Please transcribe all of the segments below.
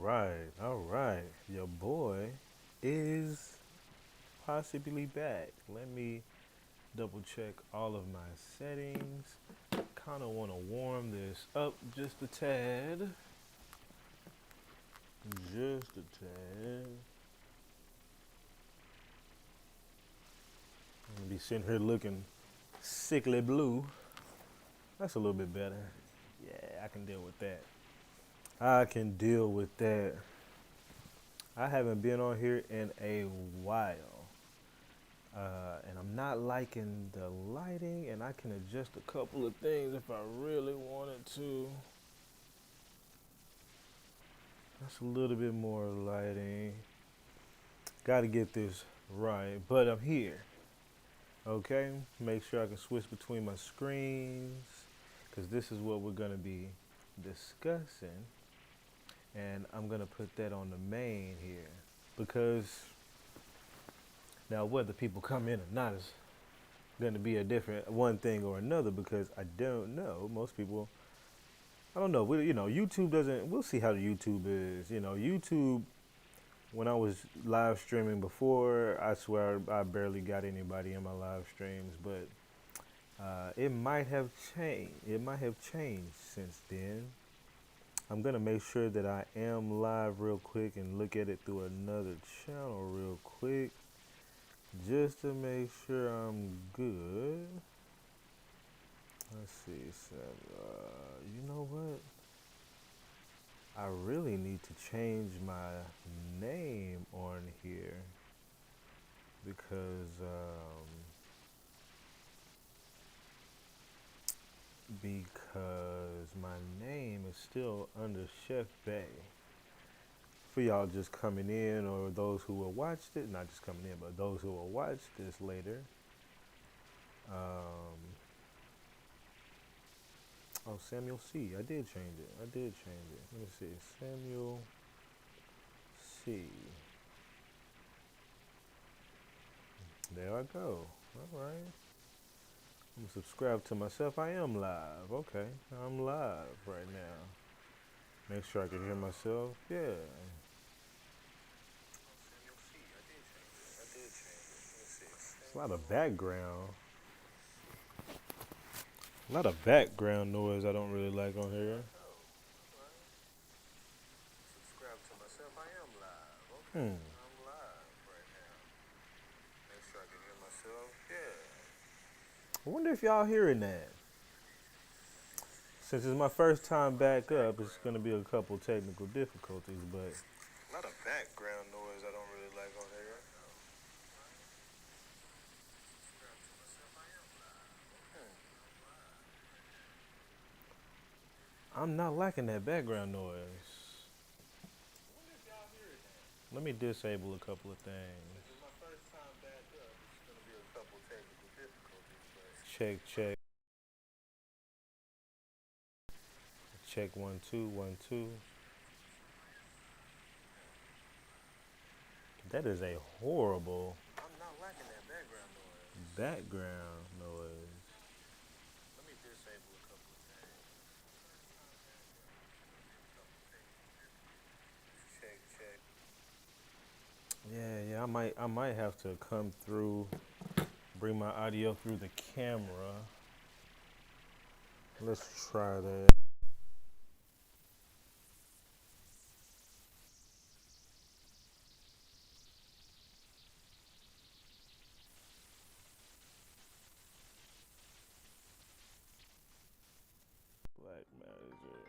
all right. Your boy is possibly back. Let me double check all of my settings. Kind of want to warm this up just a tad. Just a tad. I'm gonna be sitting here looking sickly blue. That's a little bit better. Yeah, I can deal with that. I can deal with that. I haven't been on here in a while. And I'm not liking the lighting, and I can adjust a couple of things if I really wanted to. That's a little bit more lighting. Got to get this right, but I'm here. Okay, make sure I can switch between my screens because this is what we're going to be discussing. And I'm going to put that on the main here because now whether people come in or not is going to be a different one thing or another because I don't know. Most people, I don't know. YouTube doesn't. We'll see how the YouTube is. YouTube. When I was live streaming before, I swear I barely got anybody in my live streams, but it might have changed. It might have changed since then. I'm gonna make sure that I am live real quick and look at it through another channel real quick, just to make sure I'm good. Let's see. So, you know what? I really need to change my name on here because my name is still under Chef Bay. For y'all just coming in or those who will watch it, not just coming in, but those who will watch this later. Um, oh, Samuel C. I did change it. Let me see. Samuel C. There I go. All right. I'm gonna subscribe to myself. I am live. Okay. I'm live right now. Make sure I can hear myself. Yeah. It's a lot of background. A lot of background noise I don't really like on here. Hmm. I wonder if y'all hearing that. Since it's my first time back up, it's gonna be a couple technical difficulties, but a lot of background noise I don't really like on here. I'm not liking that background noise. Let me disable a couple of things. Check, check. Check 1 2 1 2. That is a horrible background noise. Yeah, I might have to come through, bring my audio through the camera. Let's try that. Black Magic.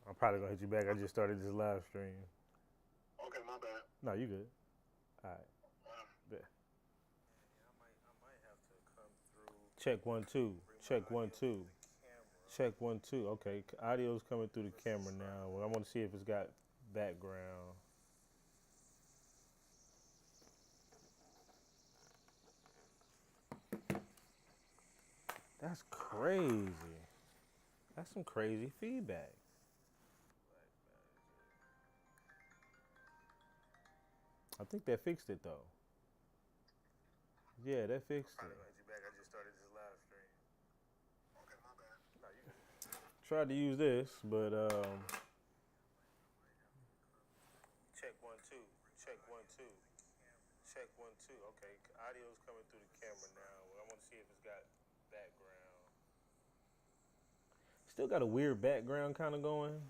I'm probably gonna hit you back. I just started this live stream. No, you good. All right. Bet. Check 1 2. Check 1 2. Check 1 2. Okay, audio's coming through the camera now. Well, I want to see if it's got background. That's crazy. That's some crazy feedback. I think that fixed it though. Yeah, that fixed it. Tried to use this, but check 1 2, check 1 2, check 1 2. Okay, audio's coming through the camera now. Well, I want to see if it's got background. Still got a weird background kind of going,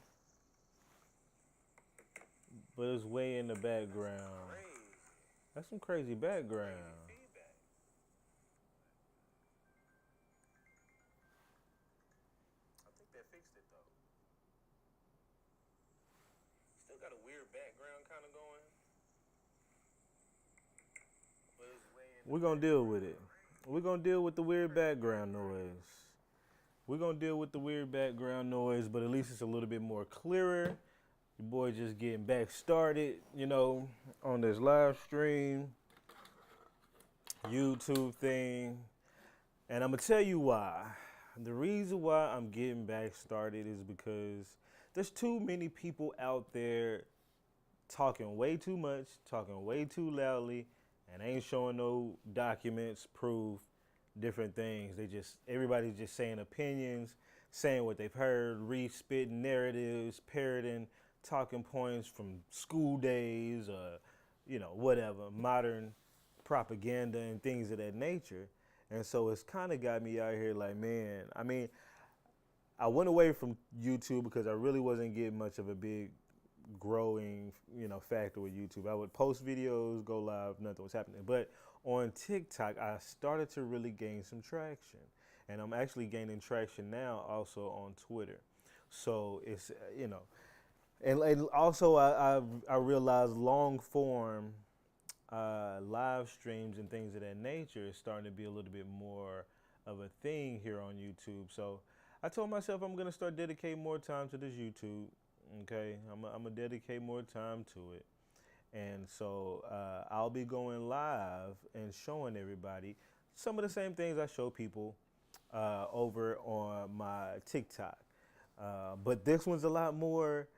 but it's way in the background. That's some crazy background. I think that fixed it though. Still got a weird background kind of going. We're gonna deal with it. We're gonna deal with the weird background noise. We're gonna deal with the weird background noise, but at least it's a little bit more clearer. Your boy just getting back started, on this live stream, YouTube thing. And I'm gonna tell you why. The reason why I'm getting back started is because there's too many people out there talking way too much, talking way too loudly, and ain't showing no documents, proof, different things. Everybody's just saying opinions, saying what they've heard, re-spitting narratives, parroting talking points from school days, whatever, modern propaganda and things of that nature. And so it's kind of got me out here like, man, I mean, I went away from YouTube because I really wasn't getting much of a big growing, factor with YouTube. I would post videos, go live, nothing was happening. But on TikTok, I started to really gain some traction. And I'm actually gaining traction now also on Twitter. So it's, and also I realized long form live streams and things of that nature is starting to be a little bit more of a thing here on YouTube. So I told myself I'm going to start dedicating more time to this YouTube. Okay, I'm going to dedicate more time to it. And so I'll be going live and showing everybody some of the same things I show people over on my TikTok. But this one's a lot more,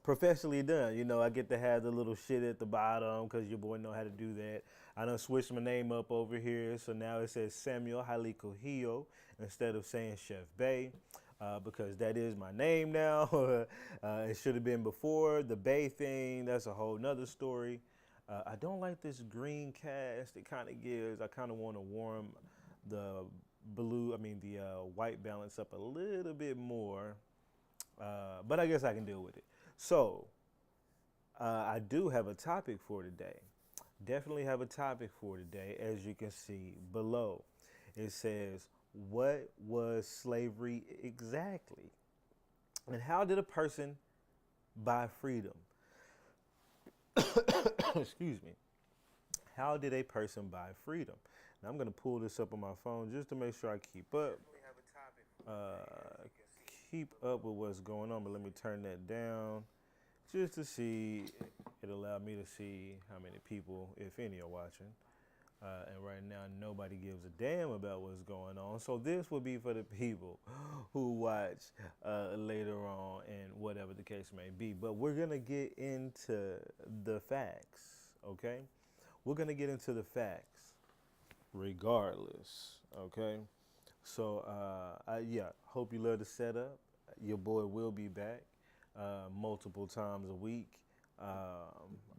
professionally done. I get to have the little shit at the bottom because your boy know how to do that. I done switched my name up over here, so now it says Samuel Halikohio instead of saying Chef Bay. Because that is my name now. It should have been before. The Bay thing, that's a whole nother story. I don't like this green cast. It kind of gives, I kind of want to warm the white balance up a little bit more. But I guess I can deal with it. So, I do have a topic for today. Definitely have a topic for today, as you can see below. It says, what was slavery exactly? And how did a person buy freedom? Excuse me. How did a person buy freedom? Now I'm going to pull this up on my phone just to make sure I keep up. Keep up with what's going on, but let me turn that down just to see. It allowed me to see how many people, if any, are watching. And right now, nobody gives a damn about what's going on. So this will be for the people who watch later on and whatever the case may be. But we're going to get into the facts, okay? We're going to get into the facts regardless, okay? So, hope you love the setup. Your boy will be back multiple times a week.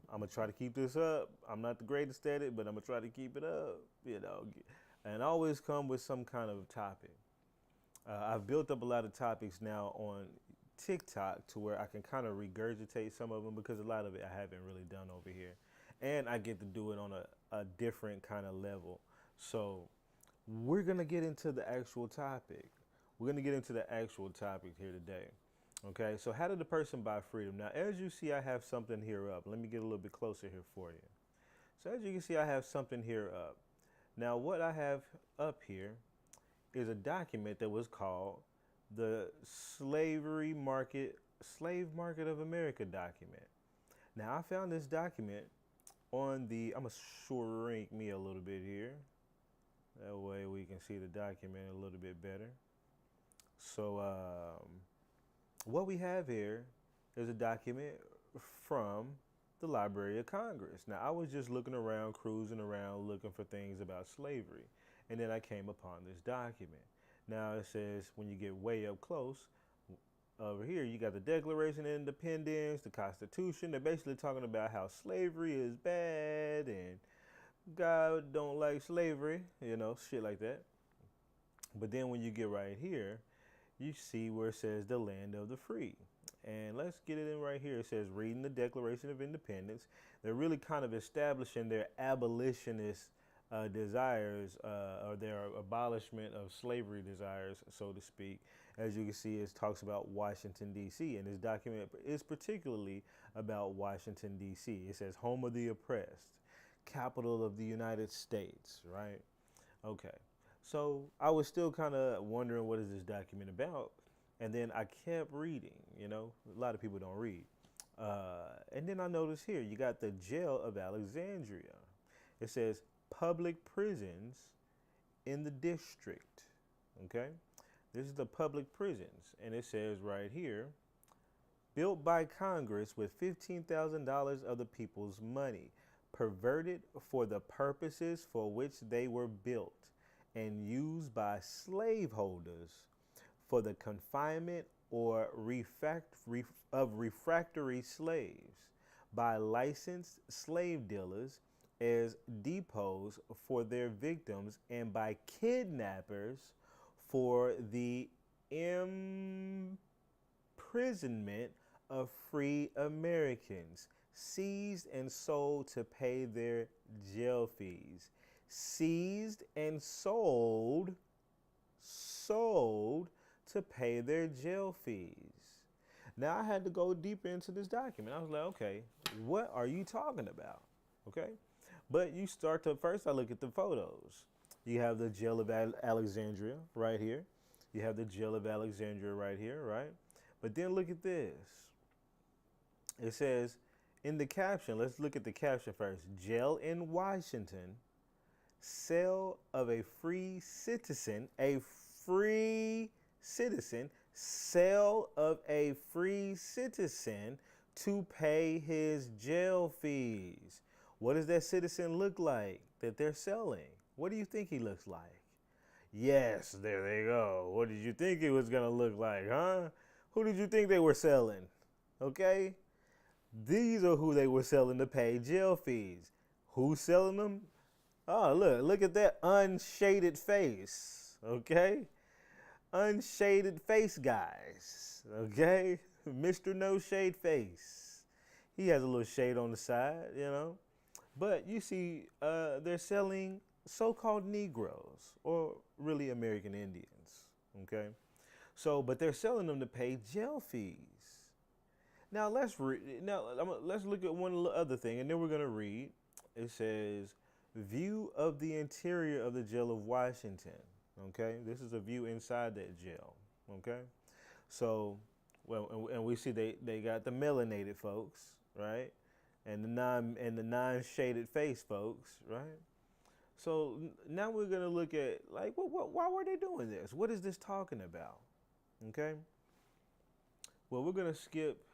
I'm gonna try to keep this up. I'm not the greatest at it, but I'm gonna try to keep it up, and always come with some kind of topic. I've built up a lot of topics now on TikTok to where I can kind of regurgitate some of them because a lot of it I haven't really done over here. And I get to do it on a different kind of level. So we're gonna get into the actual topic. We're gonna get into the actual topic here today. Okay, so how did the person buy freedom? Now, as you see, I have something here up. Let me get a little bit closer here for you. So as you can see, I have something here up. Now, what I have up here is a document that was called the Slave Market of America document. Now, I found this document on I'm gonna shrink me a little bit here. That way we can see the document a little bit better. So, what we have here is a document from the Library of Congress. Now, I was just looking around, cruising around, looking for things about slavery, and then I came upon this document. Now it says when you get way up close, over here you got the Declaration of Independence, the Constitution. They're basically talking about how slavery is bad and God don't like slavery, shit like that. But then when you get right here, you see where it says the land of the free. And let's get it in right here. It says reading the Declaration of Independence. They're really kind of establishing their abolitionist desires or their abolishment of slavery desires, so to speak. As you can see, it talks about Washington, D.C. And this document is particularly about Washington, D.C. It says home of the oppressed, capital of the United States, right? Okay. So I was still kind of wondering what is this document about, and then I kept reading. A lot of people don't read, and then I noticed here you got the jail of Alexandria. It says public prisons in the district. Okay, this is the public prisons, and it says right here, built by Congress with $15,000 of the people's money, perverted for the purposes for which they were built, and used by slaveholders for the confinement or of refractory slaves, by licensed slave dealers as depots for their victims, and by kidnappers for the imprisonment of free Americans, seized and sold to pay their jail fees. Seized and sold to pay their jail fees. Now I had to go deeper into this document. I was like, okay, what are you talking about? Okay, but you start to first. I look at the photos. You have the jail of Alexandria right here. You have the jail of Alexandria right here, right? But then look at this. It says in the caption. Let's look at the caption first. Jail in Washington. Sale of a free citizen, sale of a free citizen to pay his jail fees. What does that citizen look like that they're selling? What do you think he looks like? Yes, there they go. What did you think it was gonna look like, huh? Who did you think they were selling? Okay? These are who they were selling to pay jail fees. Who's selling them? Oh, look at that unshaded face, okay? Unshaded face, guys, okay? Mr. No Shade Face. He has a little shade on the side, But you see, they're selling so-called Negroes, or really American Indians, okay? So, but they're selling them to pay jail fees. Now, let's look at one other thing, and then we're going to read. It says, view of the interior of the jail of Washington. Okay, this is a view inside that jail. Okay, so and we see they got the melanated folks, right, and the non shaded face folks, right. So now we're gonna look at like why were they doing this? What is this talking about? Okay. Well, we're gonna skip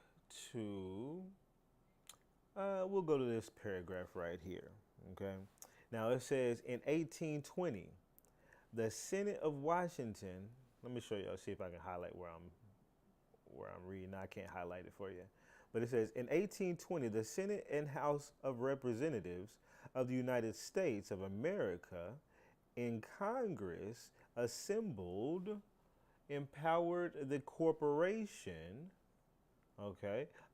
to. We'll go to this paragraph right here. Okay. Now it says in 1820, the Senate of Washington. Let me show y'all. See if I can highlight where I'm reading. I can't highlight it for you, but it says in 1820, the Senate and House of Representatives of the United States of America, in Congress, assembled, empowered the corporation,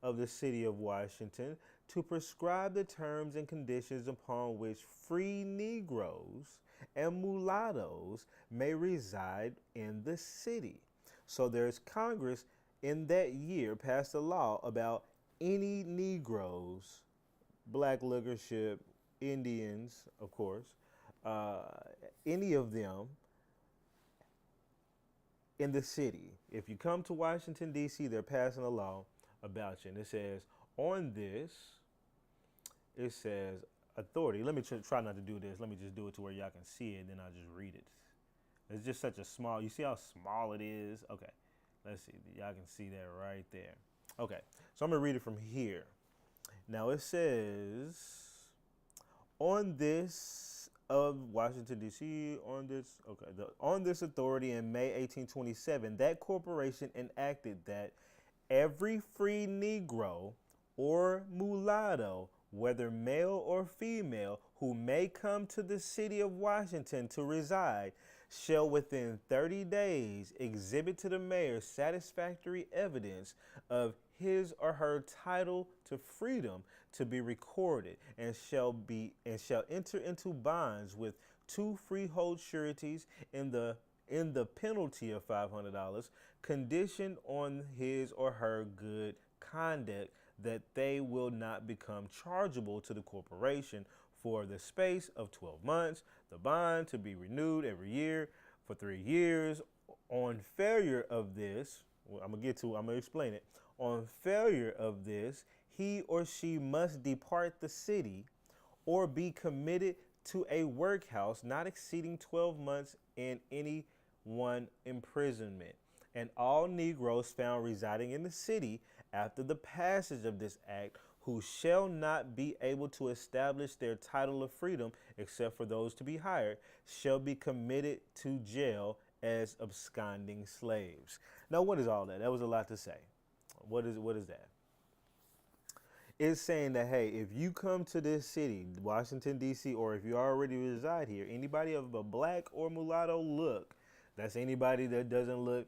of the city of Washington to prescribe the terms and conditions upon which free Negroes and mulattoes may reside in the city. So there's Congress in that year passed a law about any Negroes, black leadership, Indians, of course, any of them in the city. If you come to Washington, D.C., they're passing a law about you. And it says, on this, it says authority. Let me try not to do this. Let me just do it to where y'all can see it, then I'll just read it. It's just such a small, you see how small it is? Okay, let's see. Y'all can see that right there. Okay, so I'm going to read it from here. Now it says, on this of Washington D.C. on this authority in May 1827, that corporation enacted that every free Negro or mulatto, whether male or female, who may come to the city of Washington to reside, shall within 30 days exhibit to the mayor satisfactory evidence of his or her title to freedom to be recorded, and shall enter into bonds with two freehold sureties in the penalty of $500, conditioned on his or her good conduct, that they will not become chargeable to the corporation for the space of 12 months, the bond to be renewed every year for 3 years. On failure of this, well, I'm gonna explain it. On failure of this, he or she must depart the city or be committed to a workhouse not exceeding 12 months in any one imprisonment. And all Negroes found residing in the city after the passage of this act, who shall not be able to establish their title of freedom, except for those to be hired, shall be committed to jail as absconding slaves. Now, what is all that? That was a lot to say. What is that? It's saying that, hey, if you come to this city, Washington, D.C., or if you already reside here, anybody of a black or mulatto look, that's anybody that doesn't look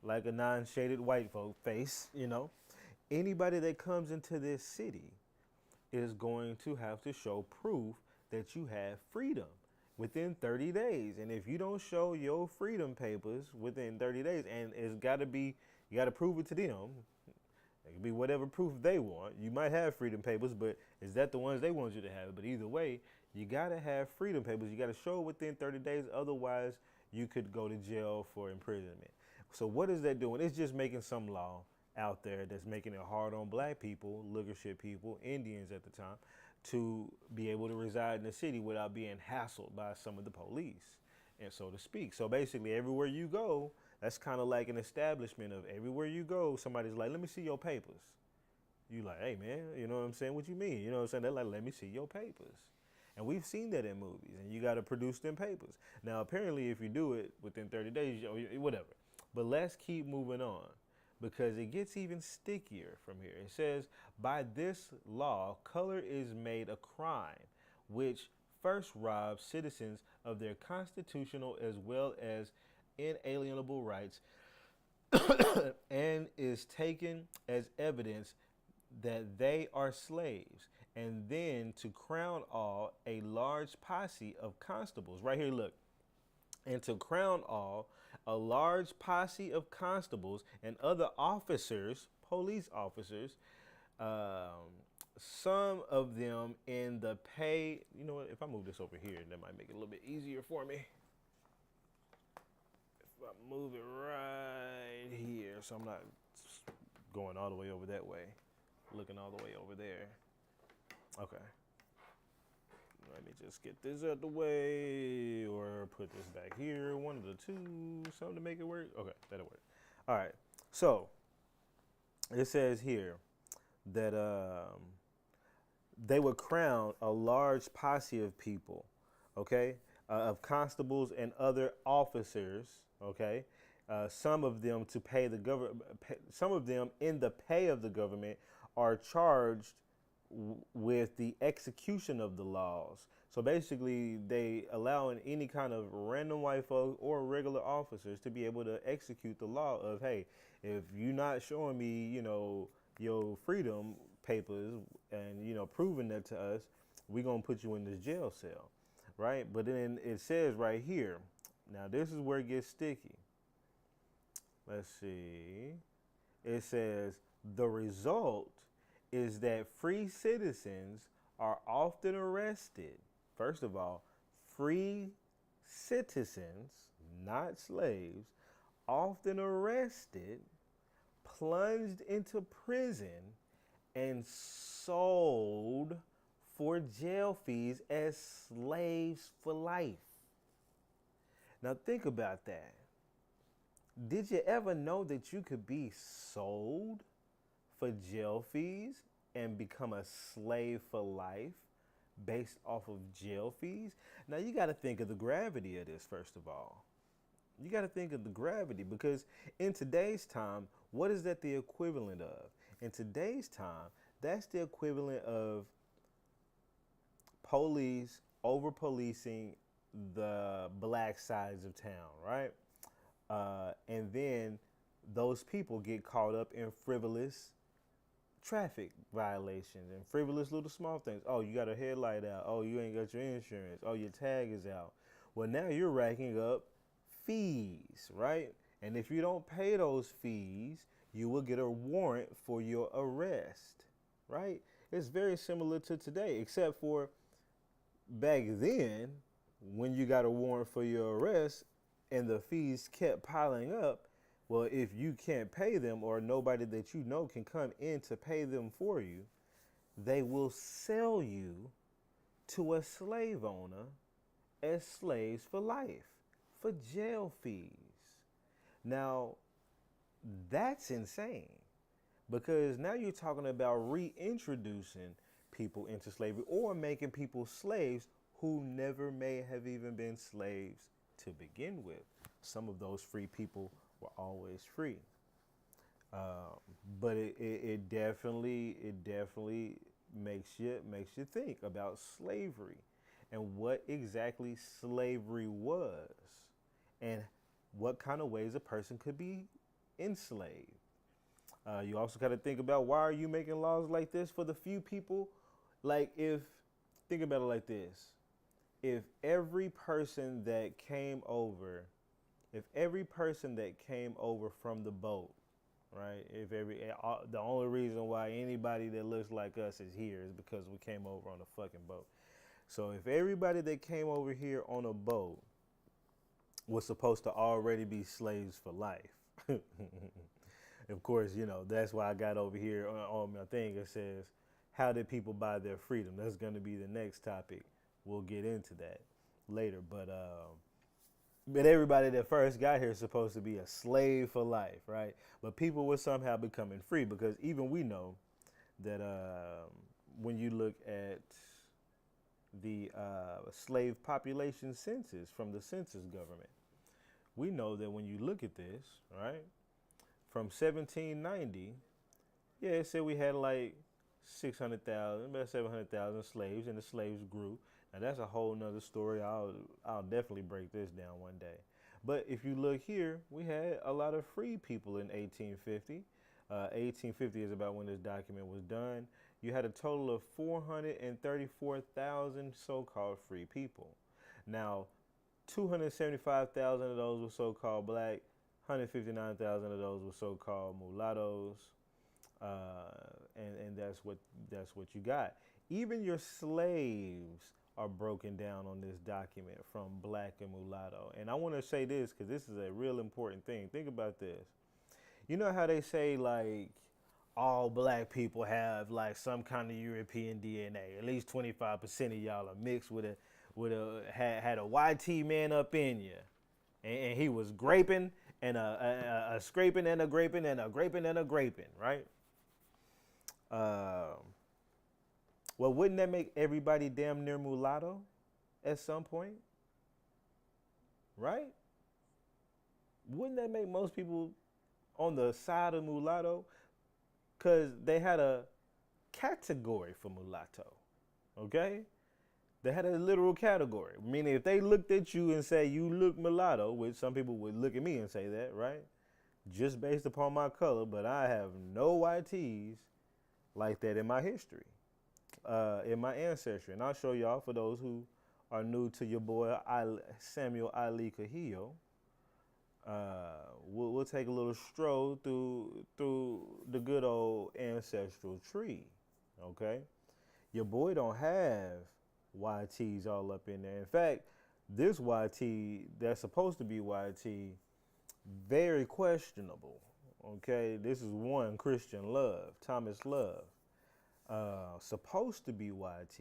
like a non-shaded white folk face, anybody that comes into this city is going to have to show proof that you have freedom within 30 days. And if you don't show your freedom papers within 30 days, and you got to prove it to them. It can be whatever proof they want. You might have freedom papers, but is that the ones they want you to have? But either way, you got to have freedom papers. You got to show it within 30 days. Otherwise, you could go to jail for imprisonment. So what is that doing? It's just making some law out there that's making it hard on black people, Lookership people, Indians at the time, to be able to reside in the city without being hassled by some of the police, and so to speak. So basically, everywhere you go, that's kind of like an establishment of everywhere you go, somebody's like, let me see your papers. You like, hey man, you know what I'm saying? What you mean? You know what I'm saying? They're like, let me see your papers. And we've seen that in movies, and you got to produce them papers. Now, apparently, if you do it within 30 days, whatever. But let's keep moving on, because it gets even stickier from here. It says, by this law, color is made a crime, which first robs citizens of their constitutional as well as inalienable rights, and is taken as evidence that they are slaves. And then, to crown all, a large posse of constables. Right here, look. And to crown all, a large posse of constables and other officers, police officers, some of them in the pay. You know what? If I move this over here, that might make it a little bit easier for me. If I move it right here, so I'm not going all the way over that way, looking all the way over there. Okay. Let me just get this out the way, or put this back here. One of the two, something to make it work. Okay, that'll work. All right. So it says here that they would crown a large posse of people, okay, of constables and other officers, okay. Some of them to pay the government. Some of them in the pay of the government are charged with the execution of the laws. So basically, they allowing any kind of random white folk or regular officers to be able to execute the law of, hey, if you're not showing me, your freedom papers and, proving that to us, we're going to put you in this jail cell, right? But then it says right here, now this is where it gets sticky. Let's see. It says, the result is that free citizens are often arrested. First of all, free citizens, not slaves, often arrested, plunged into prison, and sold for jail fees as slaves for life. Now think about that. Did you ever know that you could be sold for jail fees and become a slave for life based off of jail fees. Now you got to think of the gravity of this, first of all. You got to think of the gravity, because in today's time, what is that the equivalent of? In today's time, that's the equivalent of police over policing the black sides of town, right? And then those people get caught up in frivolous traffic violations and frivolous little small things. Oh, you got a headlight out. Oh, you ain't got your insurance. Oh, your tag is out. Well, now you're racking up fees, right? And if you don't pay those fees, you will get a warrant for your arrest, right? It's very similar to today, except for back then, when you got a warrant for your arrest and the fees kept piling up, well, if you can't pay them or nobody that you know can come in to pay them for you, they will sell you to a slave owner as slaves for life, for jail fees. Now, that's insane, because now you're talking about reintroducing people into slavery or making people slaves who never may have even been slaves to begin with. Some of those free people were always free. But it definitely makes you think about slavery and what exactly slavery was and what kind of ways a person could be enslaved. You also got to think about, why are you making laws like this for the few people? Like, think about it like this. If every person that came over, from the boat, right? The only reason why anybody that looks like us is here is because we came over on a fucking boat. So if everybody that came over here on a boat was supposed to already be slaves for life, of course, that's why I got over here on my thing. It says, how did people buy their freedom? That's going to be the next topic. We'll get into that later. But everybody that first got here is supposed to be a slave for life, right? But people were somehow becoming free, because even we know that when you look at the slave population census from the census government, we know that when you look at this, right, from 1790, yeah, it said we had like 600,000, about 700,000 slaves, and the slaves grew. Now that's a whole nother story. I'll definitely break this down one day. But if you look here, we had a lot of free people in 1850. 1850 is about when this document was done. You had a total of 434,000 so-called free people. Now, 275,000 of those were so-called black, 159,000 of those were so-called mulattoes, and that's what you got. Even your slaves are broken down on this document from black and mulatto. And I want to say this because this is a real important thing. Think about this. You know how they say, like, all black people have like some kind of European DNA. At least 25% of y'all are mixed with had a YT man up in you, and he was graping and a scraping and a graping and a graping and a graping, right? Well, wouldn't that make everybody damn near mulatto at some point? Right? Wouldn't that make most people on the side of mulatto? Because they had a category for mulatto, okay? They had a literal category, meaning if they looked at you and say you look mulatto, which some people would look at me and say that, right? Just based upon my color, but I have no YTs like that in my history, in my ancestry. And I'll show y'all, for those who are new to your boy Samuel Ali Cahillo. We'll take a little stroll through the good old ancestral tree, okay? Your boy don't have YTs all up in there. In fact, this YT that's supposed to be YT, very questionable, okay? This is one Christian Love, Thomas Love, supposed to be YT,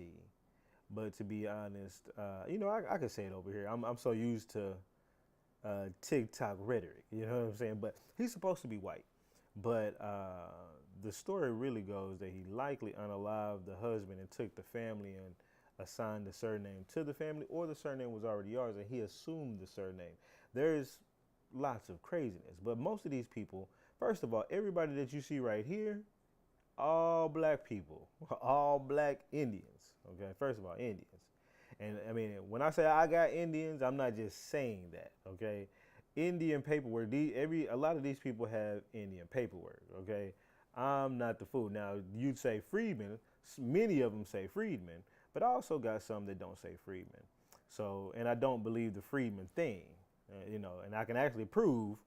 but to be honest, I can say it over here. I'm so used to TikTok rhetoric, you know what I'm saying? But he's supposed to be white. But the story really goes that he likely unalived the husband and took the family and assigned the surname to the family, or the surname was already yours and he assumed the surname. There's lots of craziness, but most of these people, first of all, everybody that you see right here, all black people, all black Indians. Okay, first of all, Indians. And I mean, when I say I got Indians, I'm not just saying that. Okay, Indian paperwork. A lot of these people have Indian paperwork. Okay, I'm not the fool. Now you'd say freedmen. Many of them say freedmen, but I also got some that don't say freedmen. So, and I don't believe the freedmen thing. And I can actually prove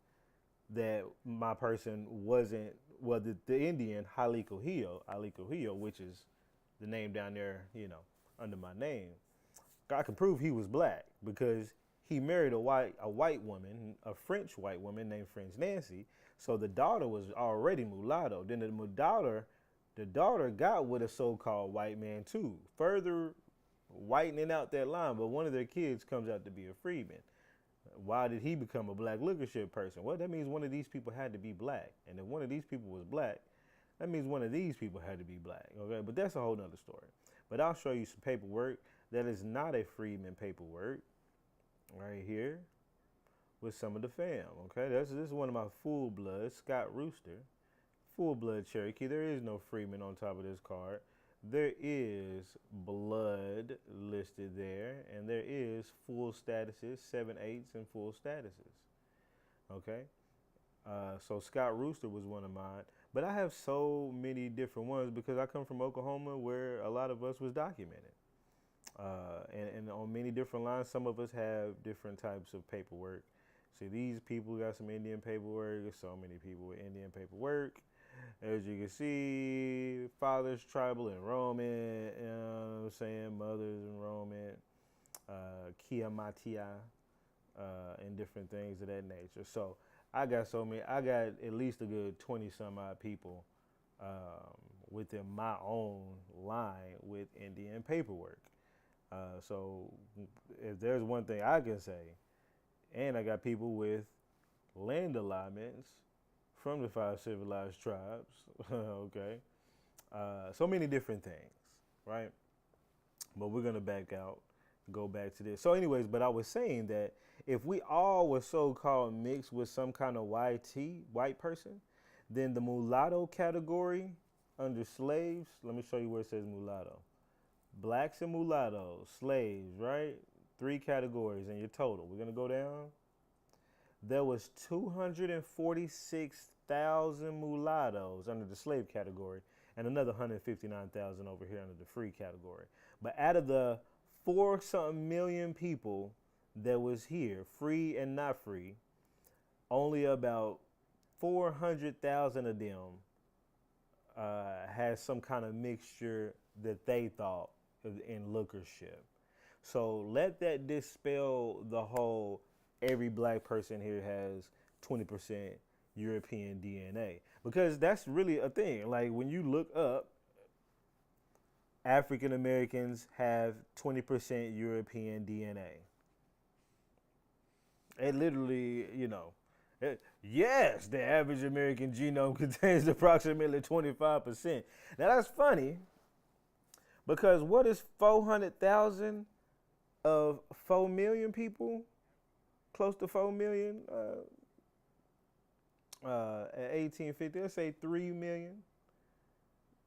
that my person wasn't, well, the Indian Halikohio, which is the name down there, under my name. I can prove he was black because he married a white woman, a French white woman named French Nancy. So the daughter was already mulatto. Then the daughter got with a so-called white man too, further whitening out that line. But one of their kids comes out to be a freedman. Why did he become a black leadership person? Well, that means one of these people had to be black. And if one of these people was black, that means one of these people had to be black. Okay, but that's a whole nother story. But I'll show you some paperwork that is not a freedman paperwork right here with some of the fam. Okay, this is one of my full blood Scott Rooster, full blood Cherokee. There is no freedman on top of this card. There is blood listed there, and there is full statuses, 7/8 and full statuses. Okay, so Scott Rooster was one of mine, but I have so many different ones because I come from Oklahoma, where a lot of us was documented, and on many different lines. Some of us have different types of paperwork. See, these people got some Indian paperwork. There's so many people with Indian paperwork. As you can see, father's tribal enrollment, you know what I'm saying, mother's enrollment, Kiamatia, and different things of that nature. So I got at least a good 20 some odd people within my own line with Indian paperwork. So if there's one thing I can say, and I got people with land allotments from the 5 civilized tribes, okay? So many different things, right? But we're gonna go back to this. So anyways, but I was saying that if we all were so-called mixed with some kind of white person, then the mulatto category under slaves, let me show you where it says mulatto. Blacks and mulattoes, slaves, right? 3 categories in your total. We're gonna go down. There was 246,000 mulattoes under the slave category and another 159,000 over here under the free category. But out of the 4-something million people that was here, free and not free, only about 400,000 of them had some kind of mixture that they thought in lookership. So let that dispel the whole every black person here has 20% European DNA, because that's really a thing. Like when you look up, African Americans have 20% European DNA. It literally, yes, the average American genome contains approximately 25%. Now that's funny, because what is 400,000 of 4 million people? Close to 4 million at 1850. Let's say 3 million.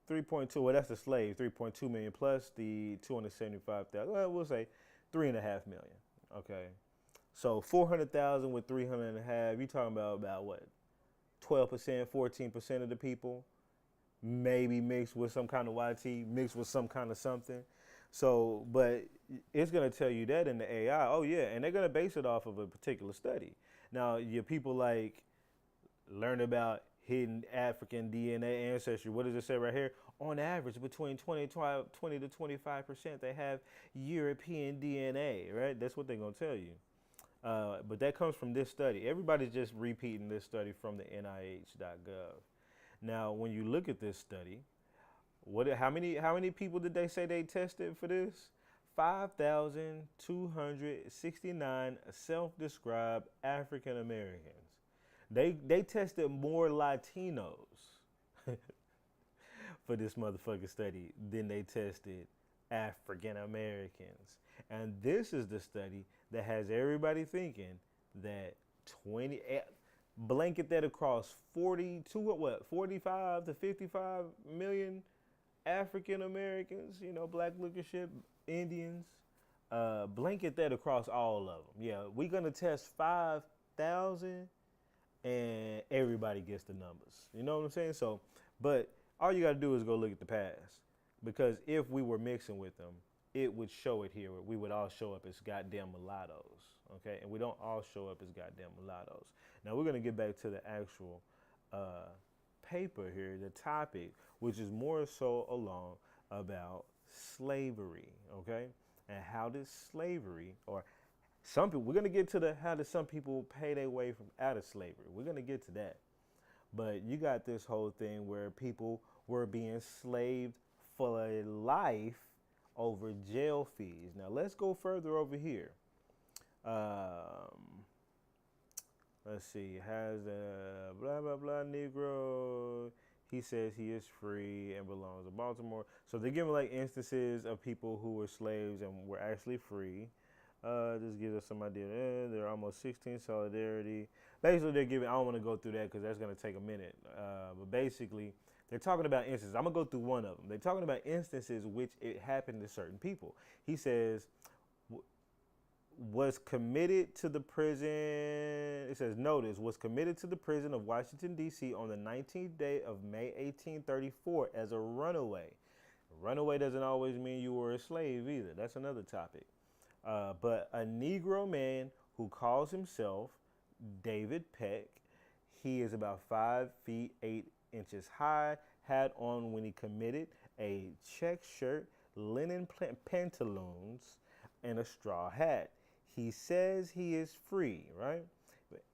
3.2, well, that's the slaves. 3.2 million plus the 275,000. Well, we'll say 3.5 million. Okay. So 400,000 with 300.5, you're talking about what? 12%, 14% of the people maybe mixed with some kind of YT, mixed with some kind of something. So, but it's going to tell you that in the AI. Oh, yeah. And they're going to base it off of a particular study. Now, your people like learn about hidden African DNA ancestry. What does it say right here? On average, between 20 to 25%, they have European DNA, right? That's what they're going to tell you. But that comes from this study. Everybody's just repeating this study from the NIH.gov. Now, when you look at this study, how many people did they say they tested for this? 5,269 self-described African Americans. They tested more Latinos for this motherfucking study than they tested African Americans. And this is the study that has everybody thinking that 20 blanket that across 42 what 45 to 55 million African Americans, black leadership, Indians, blanket that across all of them. Yeah, we're gonna test 5,000 and everybody gets the numbers. You know what I'm saying? So, but all you got to do is go look at the past, because if we were mixing with them, it would show it here. We would all show up as goddamn mulattoes, okay? And we don't all show up as goddamn mulattoes. Now we're gonna get back to the actual paper here, the topic, which is more so along about slavery, okay? And how did slavery, or some people, we're gonna get to the how did some people pay their way from out of slavery. We're gonna get to that. But you got this whole thing where people were being slaved for a life over jail fees. Now let's go further over here. Let's see. Has a blah blah blah Negro. He says he is free and belongs to Baltimore. So they're giving like instances of people who were slaves and were actually free. This gives us some idea. They're almost 16 solidarity. Basically, they're giving. I don't want to go through that because that's going to take a minute. But basically, they're talking about instances. I'm gonna go through one of them. They're talking about instances which it happened to certain people. He says was committed to the prison. It says notice was committed to the prison of Washington D.C. on the 19th day of May 1834 as a runaway. A runaway doesn't always mean you were a slave either. That's another topic. But a Negro man who calls himself David Peck, he is about 5 feet 8 inches high, had on when he committed a check shirt, linen pantaloons, and a straw hat. He says he is free, right?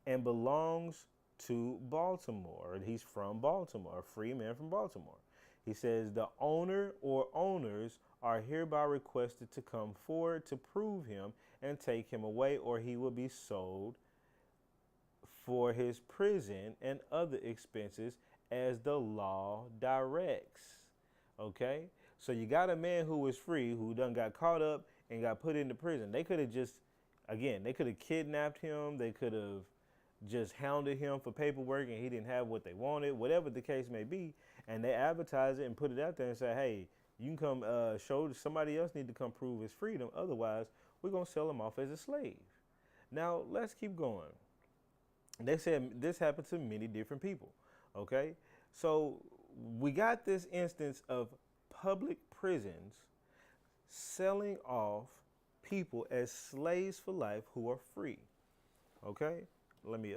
And belongs to Baltimore. He's from Baltimore, a free man from Baltimore. He says the owner or owners are hereby requested to come forward to prove him and take him away, or he will be sold for his prison and other expenses as the law directs. Okay? So you got a man who was free, who done got caught up and got put into prison. They could have just, again, they could have kidnapped him. They could have just hounded him for paperwork and he didn't have what they wanted, whatever the case may be. And they advertise it and put it out there and say, hey, you can come show somebody else need to come prove his freedom. Otherwise, we're going to sell him off as a slave. Now, let's keep going. They said this happened to many different people. Okay? So we got this instance of public prisons selling off people as slaves for life who are free. Okay? Let me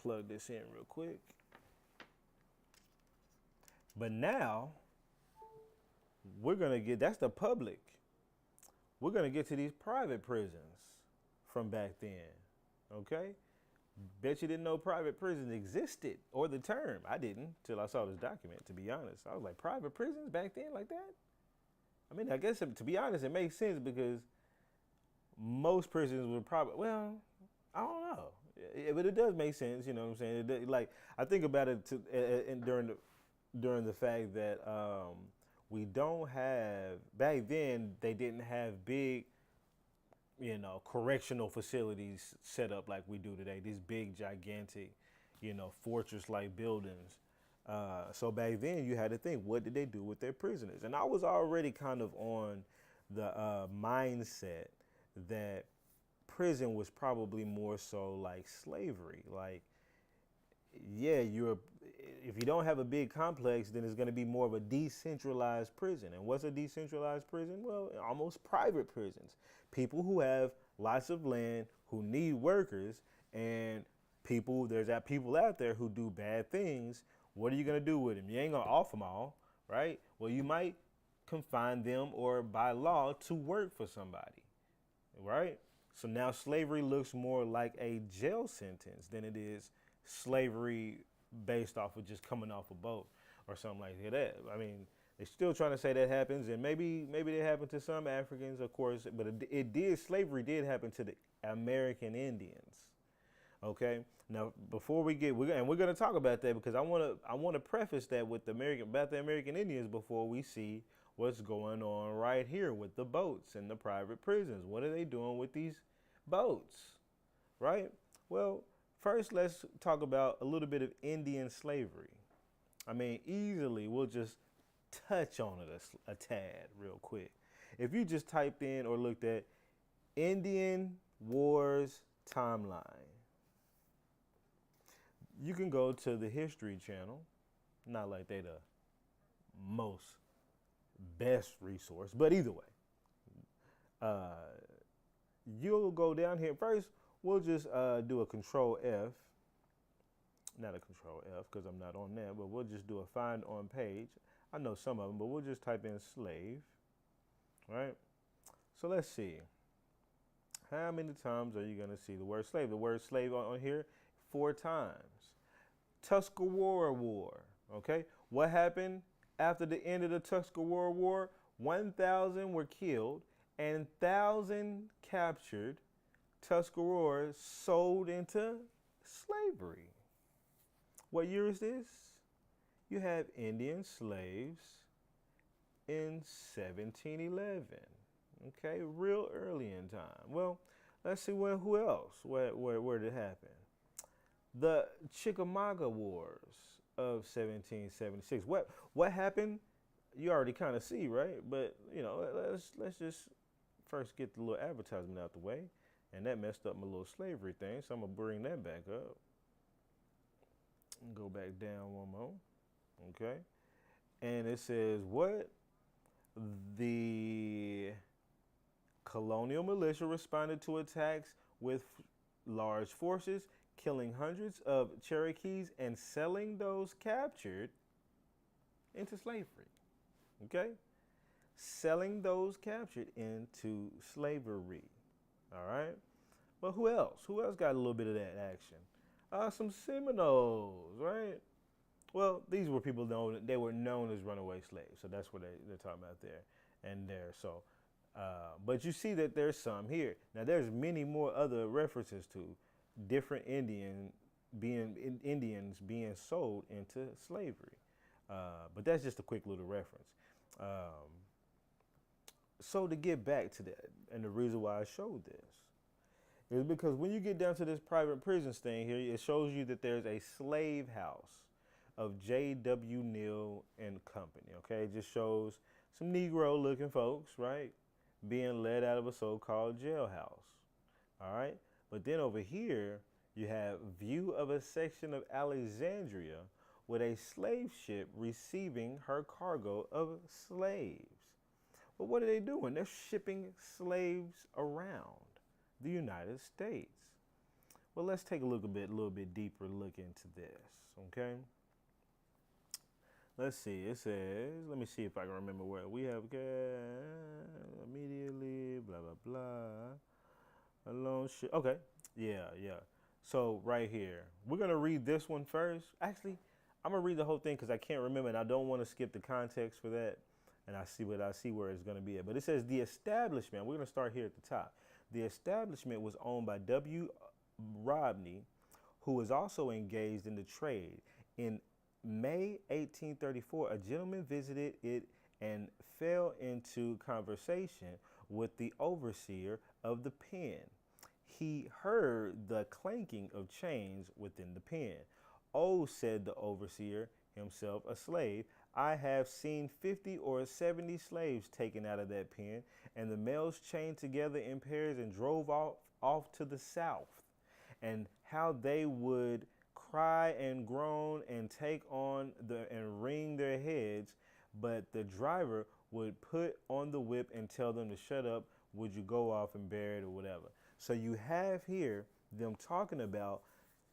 plug this in real quick. But now, we're going to get, that's the public. We're going to get to these private prisons from back then. Okay? Bet you didn't know private prisons existed, or the term. I didn't till I saw this document, to be honest. I was like, private prisons back then like that? I mean, I guess, to be honest, it makes sense because most prisons were probably, well, I don't know. But it does make sense, you know what I'm saying? Like, I think about it during the fact that we don't have, back then, they didn't have big, correctional facilities set up like we do today. These big, gigantic, fortress-like buildings. So back then you had to think, what did they do with their prisoners? And I was already kind of on the mindset that prison was probably more so like slavery. Like, yeah, if you don't have a big complex, then it's going to be more of a decentralized prison. And what's a decentralized prison? Well, almost private prisons. People who have lots of land, who need workers, and there's people out there who do bad things. What are you going to do with them? You ain't going to off them all, right? Well, you might confine them or by law to work for somebody, right? So now slavery looks more like a jail sentence than it is slavery based off of just coming off a boat or something like that. I mean, they're still trying to say that happens, and maybe it happened to some Africans, of course, but slavery did happen to the American Indians. Okay. Now, before we're going to talk about that because I want to preface that with about the American Indians before we see what's going on right here with the boats and the private prisons. What are they doing with these boats, right? Well, first let's talk about a little bit of Indian slavery. I mean, easily we'll just touch on it a tad real quick. If you just typed in or looked at Indian Wars timeline, you can go to the History Channel. Not like they the most best resource, but either way, uh, you'll go down here. First, we'll just do a Control F, not a Control F because I'm not on there, but we'll just do a find on page. I know some of them, but we'll just type in slave, right? So let's see. How many times are you going to see the word slave? The word slave on here, 4 times. Tuscarora War, okay? What happened after the end of the Tuscarora War? 1,000 were killed and 1,000 captured. Tuscarora sold into slavery. What year is this? You have Indian slaves in 1711. Okay, real early in time. Well, let's see who else, where did it happen? The Chickamauga Wars of 1776. What happened? You already kind of see, right? But you know, let's just first get the little advertisement out the way, and that messed up my little slavery thing. So I'm gonna bring that back up. And go back down one more. Okay, and it says what? The colonial militia responded to attacks with large forces, killing hundreds of Cherokees and selling those captured into slavery. Okay? Selling those captured into slavery. All right? But who else? Who else got a little bit of that action? Some Seminoles, right? Well, these were people they were known as runaway slaves. So that's what they're talking about there and there. So, but you see that there's some here. Now, there's many more other references to different Indians being sold into slavery. But that's just a quick little reference. So to get back to that, and the reason why I showed this is because when you get down to this private prisons thing here, it shows you that there's a slave house of J.W. Neal and Company. Okay, it just shows some Negro-looking folks, right, being led out of a so-called jailhouse. All right. But then over here, you have view of a section of Alexandria with a slave ship receiving her cargo of slaves. But what are they doing? They're shipping slaves around the United States. Well, let's take a little bit deeper look into this, okay? Let's see. It says, let me see if I can remember where we have immediately, blah, blah, blah. Alone ship. Okay. Yeah. So right here, we're going to read this one first. Actually, I'm going to read the whole thing because I can't remember and I don't want to skip the context for that. And I see where it's going to be at. But it says the establishment, we're going to start here at the top. The establishment was owned by W. Rodney, who was also engaged in the trade. In May 1834, a gentleman visited it and fell into conversation with the overseer of the pen. He heard the clanking of chains within the pen. Oh, said the overseer, himself a slave, I have seen 50 or 70 slaves taken out of that pen, and the males chained together in pairs and drove off to the south. And how they would cry and groan and take on and wring their heads, but the driver would put on the whip and tell them to shut up. Would you go off and bear it or whatever? So you have here them talking about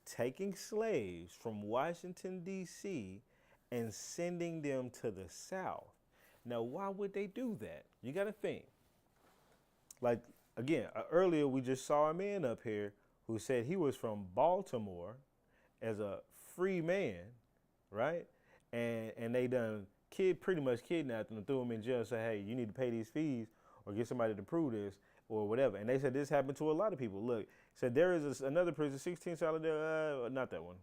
taking slaves from Washington, D.C. and sending them to the South. Now, why would they do that? You got to think. Like, again, earlier we just saw a man up here who said he was from Baltimore as a free man, right? And they done pretty much kidnapped him and threw him in jail and said, hey, you need to pay these fees or get somebody to prove this or whatever. And they said this happened to a lot of people. Look, said there is another prison, 16 Solidary, not that one.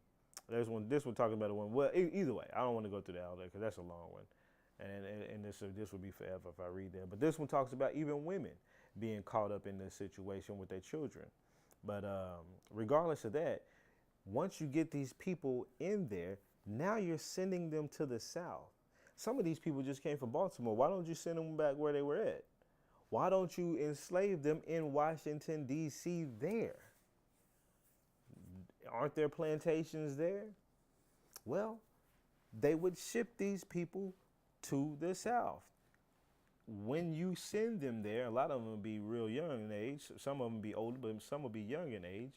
There's one, this one talking about the one. Well, either way, I don't want to go through that all day because that's a long one. And this would be forever if I read that. But this one talks about even women being caught up in this situation with their children. But regardless of that, once you get these people in there, now you're sending them to the South. Some of these people just came from Baltimore. Why don't you send them back where they were at? Why don't you enslave them in Washington, D.C. there? Aren't there plantations there? Well, they would ship these people to the South. When you send them there, a lot of them will be real young in age. Some of them will be older, but some will be young in age.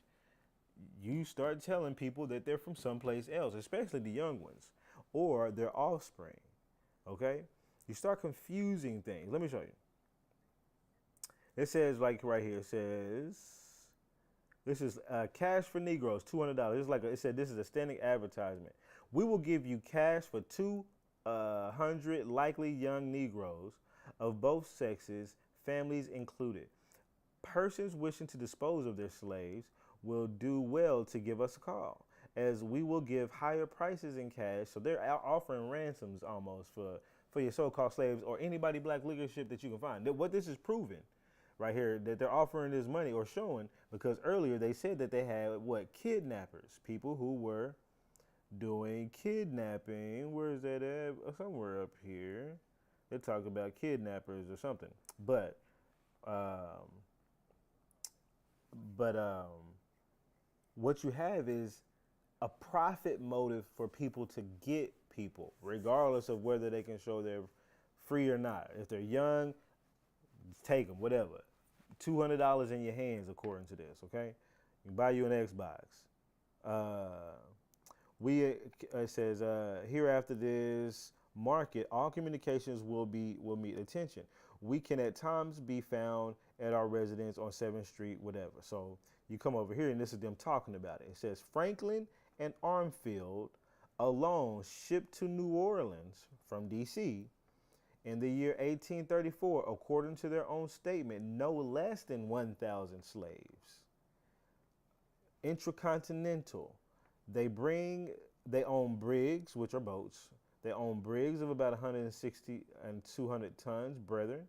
You start telling people that they're from someplace else, especially the young ones, or their offspring. Okay? You start confusing things. Let me show you. It says, like right here, it says, this is cash for Negroes, $200. It's like it said, this is a standing advertisement. We will give you cash for 200 likely young Negroes of both sexes, families included. Persons wishing to dispose of their slaves will do well to give us a call, as we will give higher prices in cash. So they're offering ransoms almost for your so-called slaves or anybody black leadership that you can find. What this is proving right here, that they're offering this money or showing, because earlier they said that they had kidnappers, people who were doing kidnapping. Where is that at? Somewhere up here. They talk about kidnappers or something. But what you have is a profit motive for people to get people, regardless of whether they can show they're free or not. If they're young, take them, whatever. $200 in your hands, according to this, okay? You can buy you an Xbox. It says, hereafter this market, all communications will meet attention. We can at times be found at our residence on 7th Street, whatever. So you come over here, and this is them talking about it. It says, Franklin and Armfield alone shipped to New Orleans from D.C. in the year 1834, according to their own statement, no less than 1,000 slaves. Intracontinental, they own brigs, which are boats. They own brigs of about 160 and 200 tons, burthen.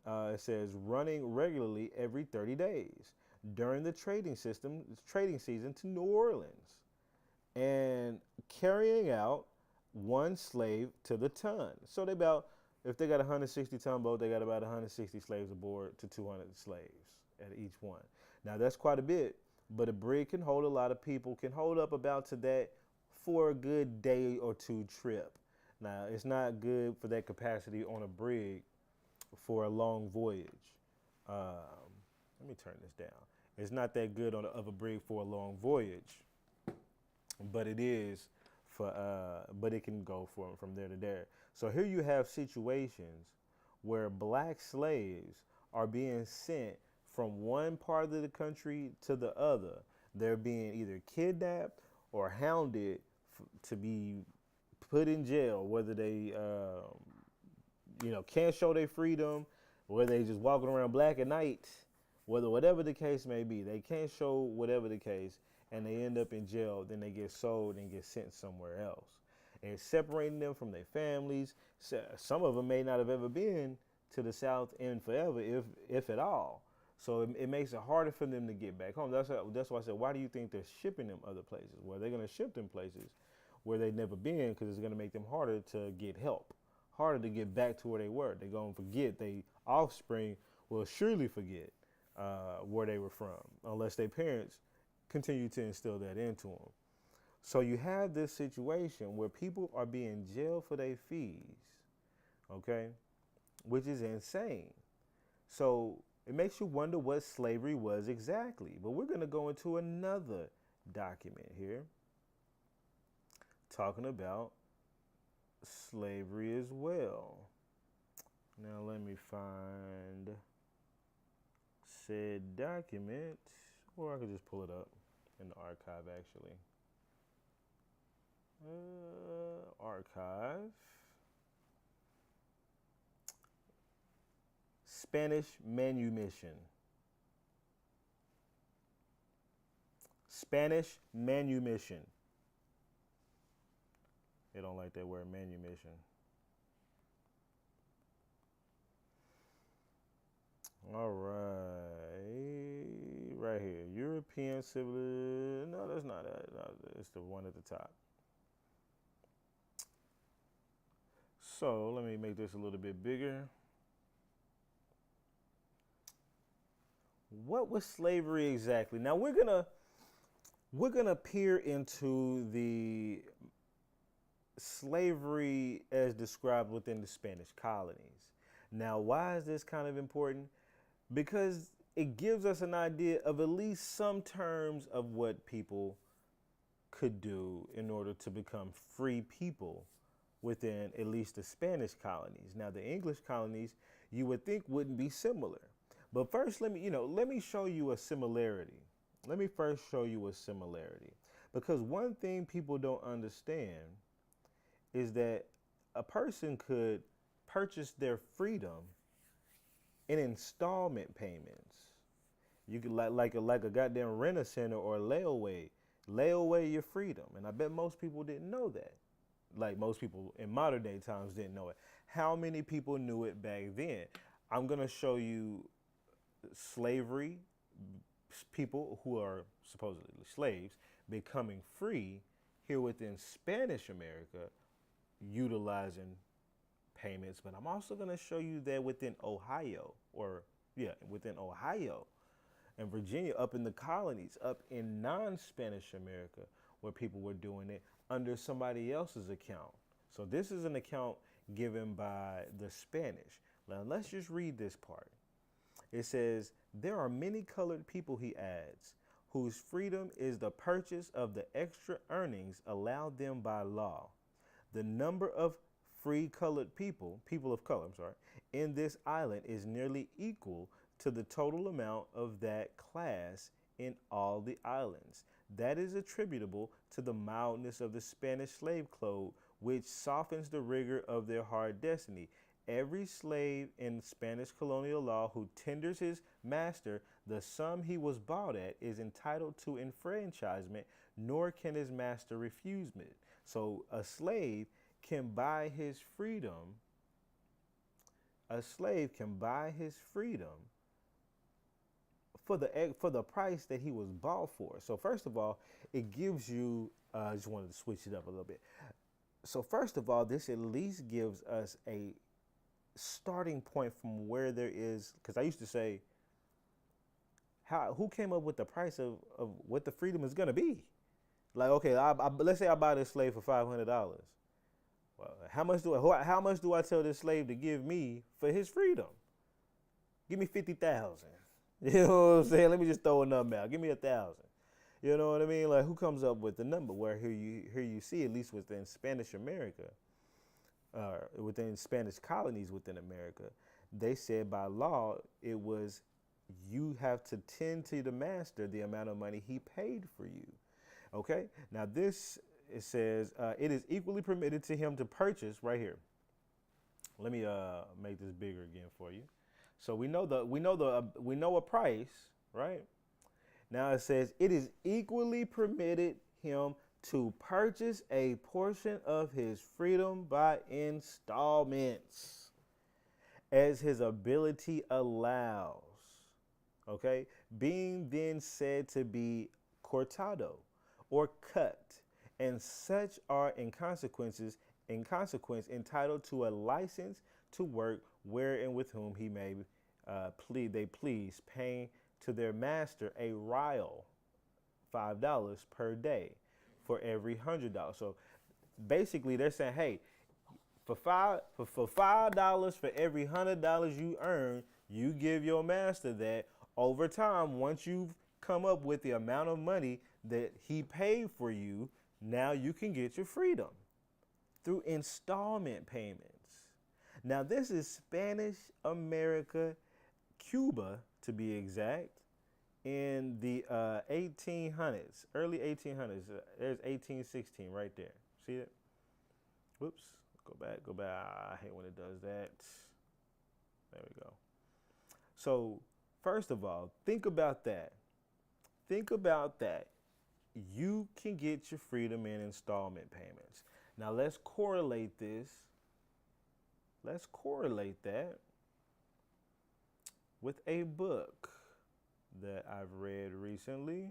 It says running regularly every 30 days during the trading season to New Orleans, and carrying out one slave to the ton. So if they got a 160 ton boat, they got about 160 slaves aboard to 200 slaves at each one. Now that's quite a bit, but a brig can hold a lot of people, can hold up about to that for a good day or two trip. Now it's not good for that capacity on a brig for a long voyage. Let me turn this down. It's not that good of a brig for a long voyage, but it is but it can go from there to there. So here you have situations where black slaves are being sent from one part of the country to the other. They're being either kidnapped or hounded to be put in jail, whether they can't show their freedom, whether they just walking around black at night, whatever the case may be. They can't show whatever the case, and they end up in jail. Then they get sold and get sent somewhere else. And it's separating them from their families. Some of them may not have ever been to the South in forever, if at all. So it makes it harder for them to get back home. That's why I said, why do you think they're shipping them other places? Well, they're going to ship them places where they've never been, because it's going to make them harder to get help, harder to get back to where they were. They're going to forget. Their offspring will surely forget where they were from, unless their parents continue to instill that into them. So you have this situation where people are being jailed for their fees, okay, which is insane. So it makes you wonder what slavery was exactly. But we're going to go into another document here talking about slavery as well. Now let me find said document, or I could just pull it up in the archive actually. Archive. Spanish manumission. Spanish manumission. They don't like that word manumission. All right, right here, European civil. No, that's not it. No, it's the one at the top. So let me make this a little bit bigger. What was slavery exactly? Now we're gonna peer into the slavery as described within the Spanish colonies. Now, why is this kind of important? Because it gives us an idea of at least some terms of what people could do in order to become free people within at least the Spanish colonies. Now, the English colonies, you would think wouldn't be similar. But first, let me show you a similarity. Let me first show you a similarity. Because one thing people don't understand is that a person could purchase their freedom in installment payments. You could like a goddamn rent-a-center or lay away your freedom. And I bet most people didn't know that. Like most people in modern day times didn't know it. How many people knew it back then? I'm gonna show you slavery, people who are supposedly slaves becoming free here within Spanish America, utilizing payments. But I'm also going to show you that within within Ohio and Virginia, up in the colonies, up in non-Spanish America, where people were doing it under somebody else's account. So this is an account given by the Spanish. Now let's just read this part. It says, there are many colored people, he adds, whose freedom is the purchase of the extra earnings allowed them by law. The number of free colored people of color, in this island is nearly equal to the total amount of that class in all the islands. That is attributable to the mildness of the Spanish slave code, which softens the rigor of their hard destiny. Every slave in Spanish colonial law who tenders his master the sum he was bought at is entitled to enfranchisement, nor can his master refuse it. So a slave can buy his freedom. A slave can buy his freedom for the price that he was bought for. So first of all, it gives you. I just wanted to switch it up a little bit. So first of all, this at least gives us a starting point from where there is, because I used to say, who came up with the price of what the freedom is going to be? Like, okay, let's say I buy this slave for $500. Well, how much do I tell this slave to give me for his freedom? Give me 50,000. You know what I'm saying? Let me just throw a number out. Give me 1,000. You know what I mean? Like, who comes up with the number? Where here you see, at least within Spanish America, within Spanish colonies within America, they said by law it was, you have to tend to the master the amount of money he paid for you. Okay, now this, it says it is equally permitted to him to purchase, right here. Let me make this bigger again for you. So we know a price, right? Now it says it is equally permitted him to purchase a portion of his freedom by installments as his ability allows. Okay, being then said to be cortado or cut, and such are in consequence entitled to a license to work where and with whom he may please, paying to their master a real, $5 per day for every $100. So basically they're saying, hey, for $5 for every $100 you earn, you give your master that. Over time, once you've come up with the amount of money that he paid for you, now you can get your freedom through installment payments. Now this is Spanish America, Cuba to be exact, in the 1800s, early 1800s. There's 1816 right there. See it? Whoops. Go back. I hate when it does that. There we go. So first of all, think about that. You can get your freedom in installment payments. Now let's correlate this. Let's correlate that with a book that I've read recently,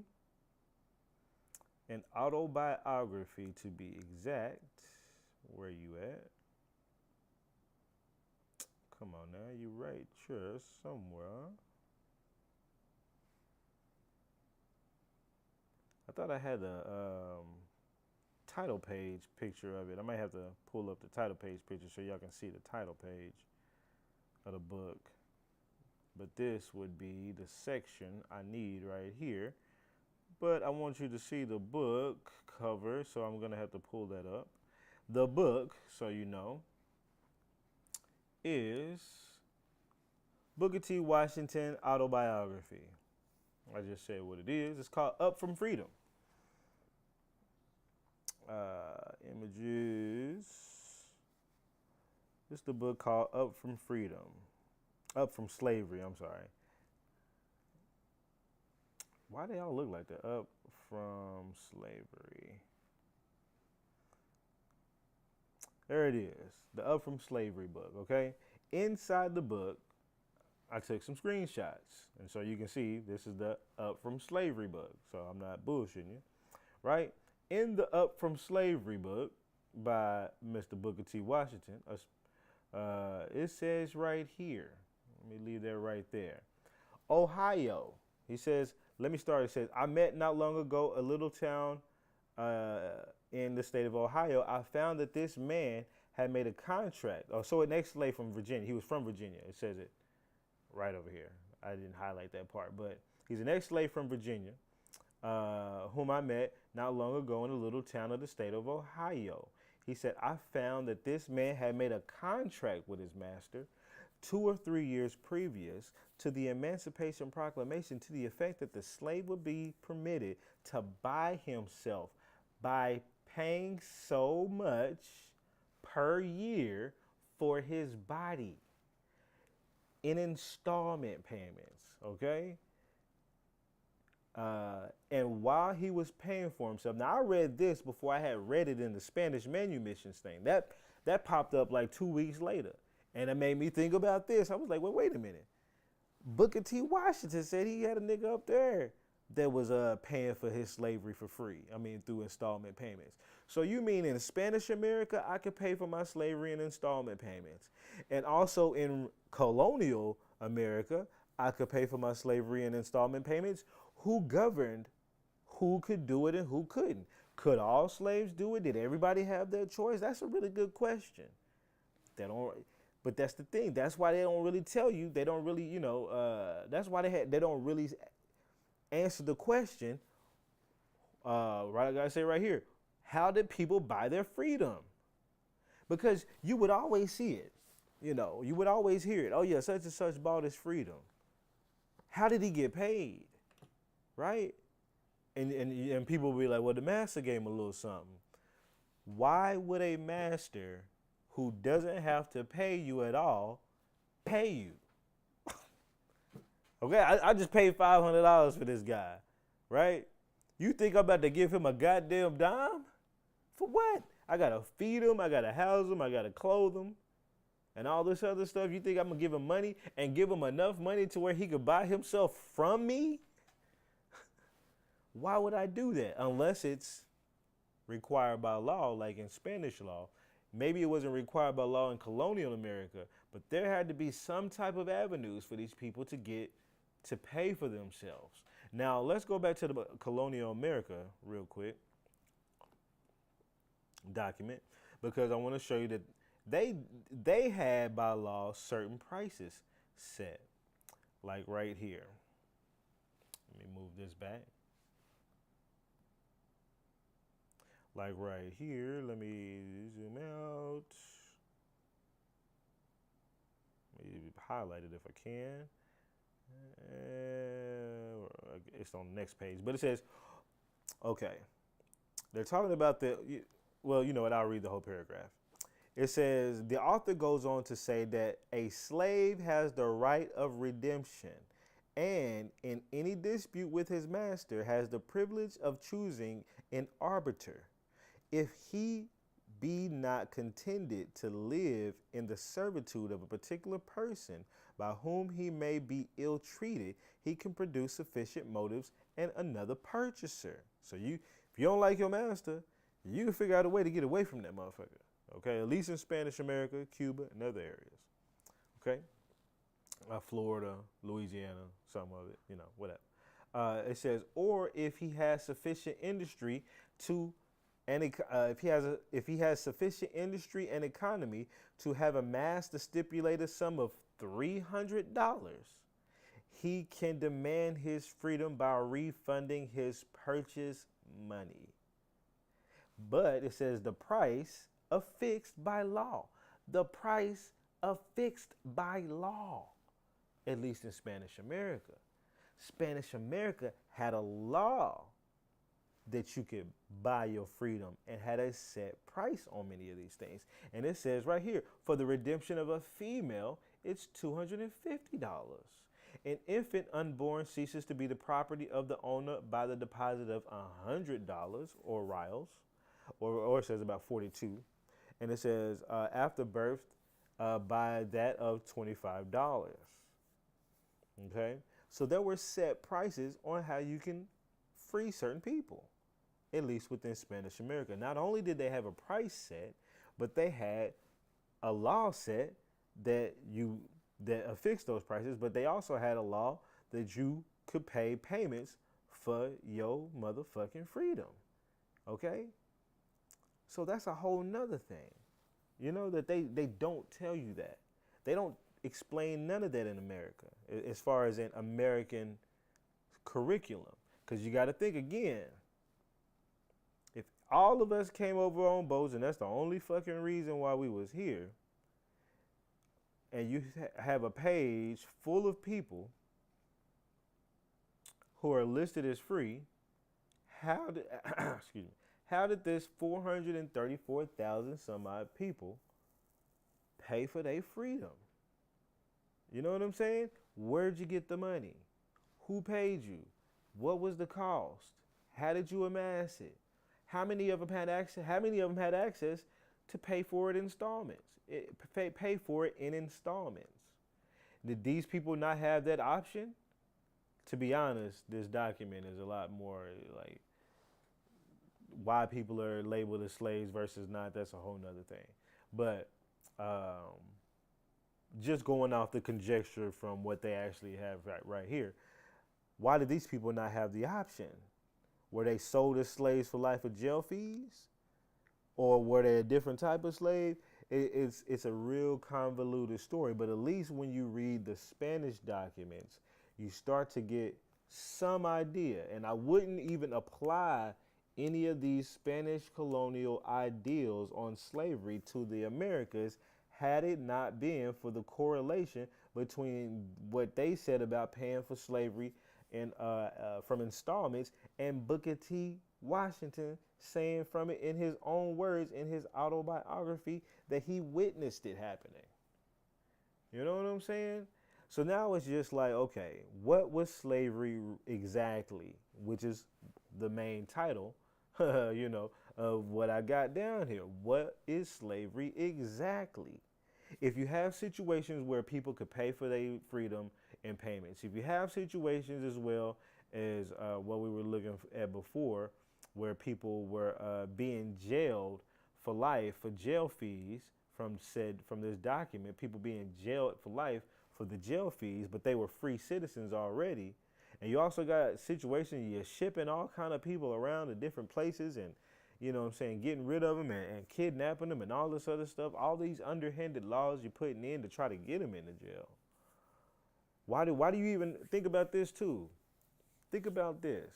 an autobiography to be exact. Where you at? Come on now, you right here somewhere. I thought I had a title page picture of it. I might have to pull up the title page picture so y'all can see the title page of the book. But this would be the section I need right here. But I want you to see the book cover, so I'm going to have to pull that up. The book, so you know, is Booker T. Washington Autobiography. I just said what it is. It's called Up From Freedom. Images. This is the book called Up From Freedom. Up From Slavery, I'm sorry. Why they all look like that? Up From Slavery. There it is, the Up From Slavery book, okay? Inside the book, I took some screenshots. And so you can see this is the Up From Slavery book. So I'm not bullshitting you, right? In the Up From Slavery book by Mr. Booker T. Washington, it says right here, let me leave that right there. Ohio, he says, let me start. It says, I met not long ago a little town in the state of Ohio. I found that this man had made a contract. Oh, so an ex-slave from Virginia. He was from Virginia. It says it right over here. I didn't highlight that part, but he's an ex-slave from Virginia, whom I met not long ago in a little town of the state of Ohio. He said, I found that this man had made a contract with his master 2 or 3 years previous to the Emancipation Proclamation to the effect that the slave would be permitted to buy himself by paying so much per year for his body in installment payments, okay? And while he was paying for himself, now I read this before I had read it in the Spanish manumissions thing. That popped up like 2 weeks later. And it made me think about this. I was like, well, wait a minute. Booker T. Washington said he had a nigga up there that was paying for his slavery for free. I mean, through installment payments. So you mean in Spanish America, I could pay for my slavery in installment payments. And also in colonial America, I could pay for my slavery in installment payments. Who governed who could do it and who couldn't? Could all slaves do it? Did everybody have their choice? That's a really good question. But that's the thing. That's why they don't really tell you. They don't really, that's why they don't really answer the question. Right, I gotta say right here. How did people buy their freedom? Because you would always see it. You would always hear it. Oh yeah, such and such bought his freedom. How did he get paid? Right? And people will be like, well, the master gave him a little something. Why would a master who doesn't have to pay you at all pay you? Okay, I just paid $500 for this guy, right? You think I'm about to give him a goddamn dime? For what? I gotta feed him, I gotta house him, I gotta clothe him, and all this other stuff. You think I'm gonna give him money and give him enough money to where he could buy himself from me? Why would I do that? Unless it's required by law, like in Spanish law. Maybe it wasn't required by law in colonial America, but there had to be some type of avenues for these people to get to pay for themselves. Now, let's go back to the colonial America real quick document, because I want to show you that they had by law certain prices set, like right here. Let me move this back. Like right here, let me zoom out. Let me highlight it if I can. It's on the next page, but it says, okay, they're talking about well, you know what, I'll read the whole paragraph. It says, the author goes on to say that a slave has the right of redemption and in any dispute with his master has the privilege of choosing an arbiter. If he be not contented to live in the servitude of a particular person by whom he may be ill treated, he can produce sufficient motives and another purchaser. So if you don't like your master, you can figure out a way to get away from that motherfucker. Okay, at least in Spanish America, Cuba, and other areas. Okay, Florida, Louisiana, some of it, whatever. It says, or if he has sufficient industry to and if he has sufficient industry and economy to have amassed the stipulated sum of $300, he can demand his freedom by refunding his purchase money. But it says the price affixed by law. The price affixed by law, at least in Spanish America. Spanish America had a law that you could buy your freedom and had a set price on many of these things. And it says right here, for the redemption of a female, it's $250. An infant unborn ceases to be the property of the owner by the deposit of $100 or rials, or it says about 42. And it says after birth by that of $25. Okay, so there were set prices on how you can free certain people, at least within Spanish America. Not only did they have a price set, but they had a law set that affixed those prices, but they also had a law that you could pay payments for your motherfucking freedom. Okay? So that's a whole nother thing. That they don't tell you that. They don't explain none of that in America as far as an American curriculum. Because you got to think again, if all of us came over on boats and that's the only fucking reason why we was here, and you have a page full of people who are listed as free, how did excuse me, how did this 434,000 some odd people pay for their freedom? You know what I'm saying? Where'd you get the money? Who paid you? What was the cost? How did you amass it? How many of them had access to pay for it in installments? Pay for it in installments. Did these people not have that option? To be honest, this document is a lot more like why people are labeled as slaves versus not. That's a whole nother thing. But just going off the conjecture from what they actually have right here, why did these people not have the option? Were they sold as slaves for life with jail fees? Or were they a different type of slave? It's a real convoluted story, but at least when you read the Spanish documents, you start to get some idea. And I wouldn't even apply any of these Spanish colonial ideals on slavery to the Americas had it not been for the correlation between what they said about paying for slavery and from installments and Booker T. Washington saying from it in his own words in his autobiography that he witnessed it happening. You know what I'm saying? So now it's just like, okay, what was slavery exactly, which is the main title, of what I got down here. What is slavery exactly? If you have situations where people could pay for their freedom in payments, if you have situations as well as what we were looking at before, where people were being jailed for life for jail fees from this document, people being jailed for life for the jail fees, but they were free citizens already. And you also got situations you're shipping all kind of people around to different places and, getting rid of them and kidnapping them and all this other stuff. All these underhanded laws you're putting in to try to get them into jail. Why do you even think about this too? Think about this.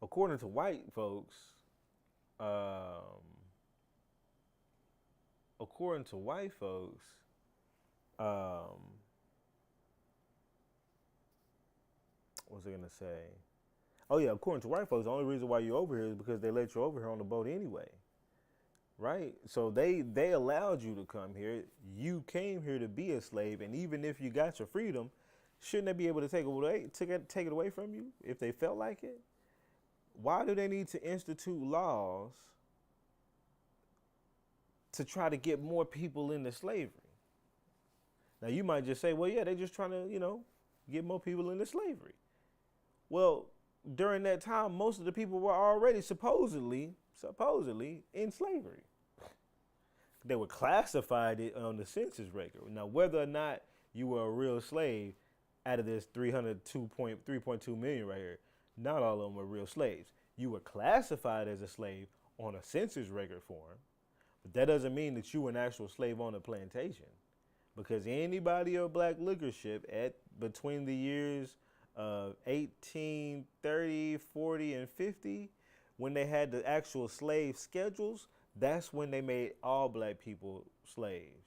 According to white folks, what was I gonna say? Oh yeah, according to white folks, the only reason why you're over here is because they let you over here on the boat anyway, right? So they allowed you to come here. You came here to be a slave, and even if you got your freedom, shouldn't they be able to take it away from you if they felt like it? Why do they need to institute laws to try to get more people into slavery? Now you might just say, well, yeah, they're just trying to, get more people into slavery. Well, during that time, most of the people were already supposedly in slavery. They were classified it on the census record. Now, whether or not you were a real slave, out of this 302.3.2 million right here, not all of them were real slaves. You were classified as a slave on a census record form, but that doesn't mean that you were an actual slave on a plantation. Because anybody of black leadership at between the years of 1830, 40, and 50, when they had the actual slave schedules, that's when they made all black people slaves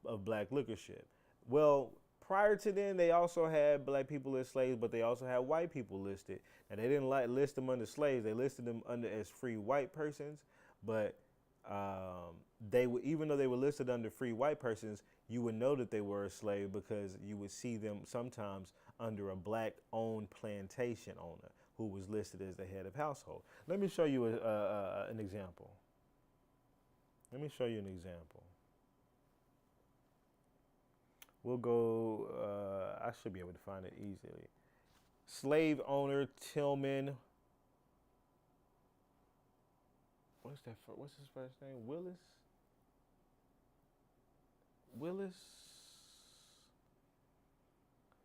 of black leadership. Well, prior to then, they also had black people as slaves, but they also had white people listed. And they didn't list them under slaves; they listed them under as free white persons. But they would, even though they were listed under free white persons, you would know that they were a slave because you would see them sometimes under a black-owned plantation owner who was listed as the head of household. Let me show you an example. Let me show you an example. We'll go, I should be able to find it easily. Slave owner Tillman, what's his first name? Willis?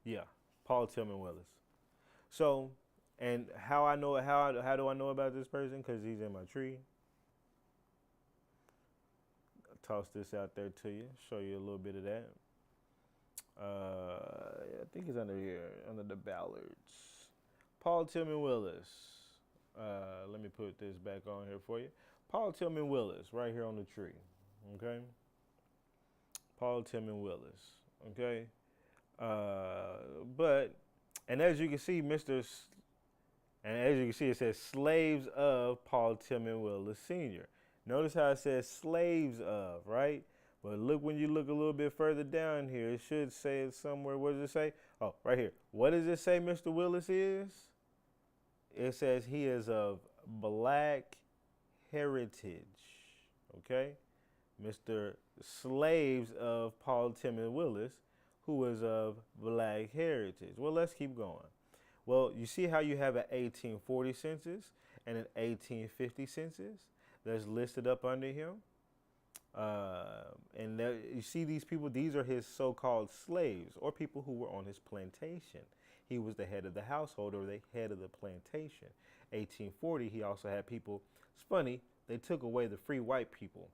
Yeah, Paul Tillman Willis. So, and how do I know about this person? Because he's in my tree. I'll toss this out there to you, show you a little bit of that. I think he's under here, under the Ballards. Paul Tillman Willis. Let me put this back on here for you. Paul Tillman Willis, right here on the tree. Okay. Paul Tillman Willis. Okay. And as you can see, it says slaves of Paul Tillman Willis Sr. Notice how it says slaves of, right? But look, when you look a little bit further down here, it should say it somewhere. What does it say? Oh, right here. What does it say Mr. Willis is? It says he is of black heritage. Okay? Mr. Slaves of Paul Tillman Willis, who is of black heritage. Well, let's keep going. Well, you see how you have an 1840 census and an 1850 census that's listed up under him? And there, you see these people, these are his so-called slaves or people who were on his plantation. He was the head of the household or the head of the plantation. 1840, he also had people, it's funny, they took away the free white people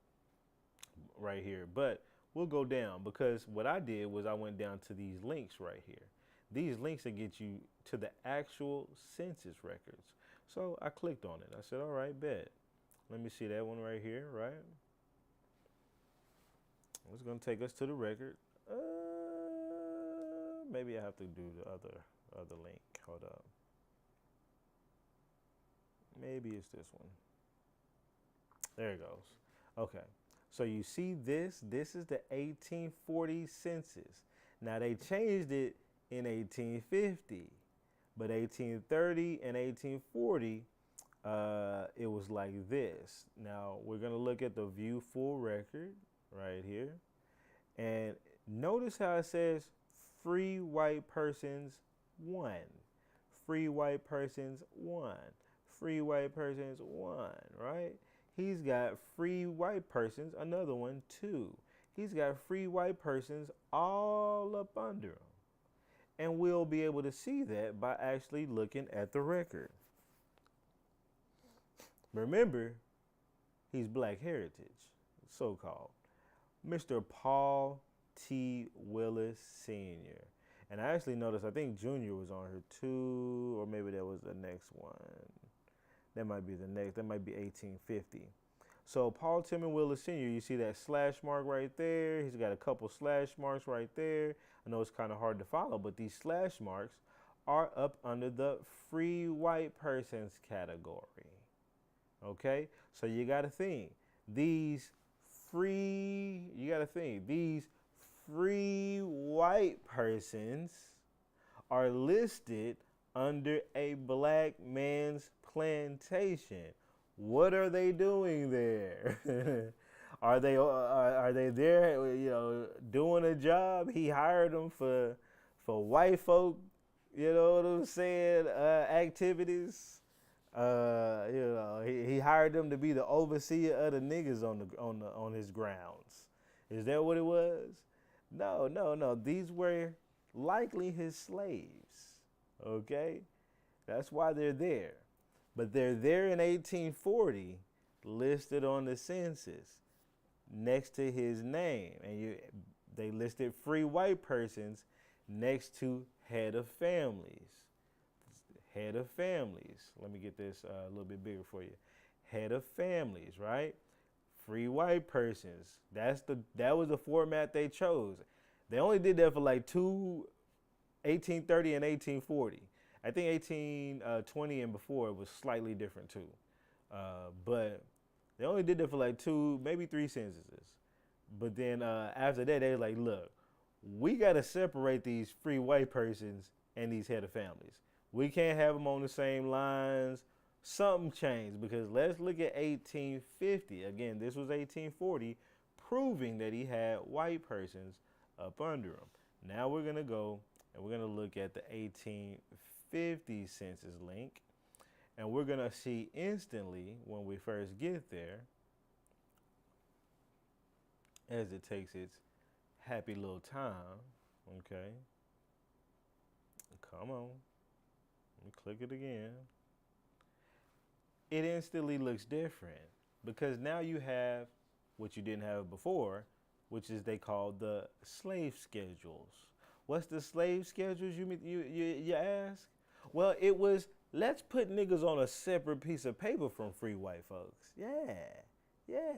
right here, but we'll go down because what I did was I went down to these links right here. These links that get you to the actual census records. So I clicked on it. I said, all right, bet. Let me see that one right here, right? It's going to take us to the record. Maybe I have to do the other link. Hold up. Maybe it's this one. There it goes. Okay. So you see this? This is the 1840 census. Now they changed it in 1850, but 1830 and 1840, it was like this. Now we're going to look at the view full record right here. And notice how it says free white persons 1, free white persons 1, free white persons 1, right? He's got free white persons, another one 2. He's got free white persons all up under him. And we'll be able to see that by actually looking at the record. Remember, he's black heritage, so-called. Mr. Paul T. Willis Sr. And I actually noticed, I think Junior was on here too, or maybe that was the next one. That might be the next, that might be 1850. So Paul Tillman Willis Sr., you see that slash mark right there. He's got a couple slash marks right there. I know it's kind of hard to follow, but these slash marks are up under the free white persons category. Okay, so you got to think, these free white persons are listed under a black man's plantation. What are they doing there? Are they there? Doing a job? He hired them for white folk. You know what I'm saying? Activities. He hired them to be the overseer of the niggas on his grounds. Is that what it was? No, no, no. These were likely his slaves. Okay? That's why they're there. But they're there in 1840, listed on the census next to his name. And they listed free white persons next to head of families. Head of families. Let me get this a little bit bigger for you. Head of families, right? Free white persons. That was the format they chose. They only did that for like 1830 and 1840. I think 1820 and before it was slightly different too. But they only did that for like 2, maybe 3 censuses. But then after that, they were like, look, we got to separate these free white persons and these head of families. We can't have them on the same lines. Something changed because let's look at 1850. Again, this was 1840, proving that he had white persons up under him. Now we're going to go and we're going to look at the 1850 census link. And we're going to see instantly when we first get there, as it takes its happy little time, okay? Come on. Let me click it again. It instantly looks different because now you have what you didn't have before, which is they call the slave schedules. What's the slave schedules, you ask? Well, it was, let's put niggas on a separate piece of paper from free white folks. Yeah.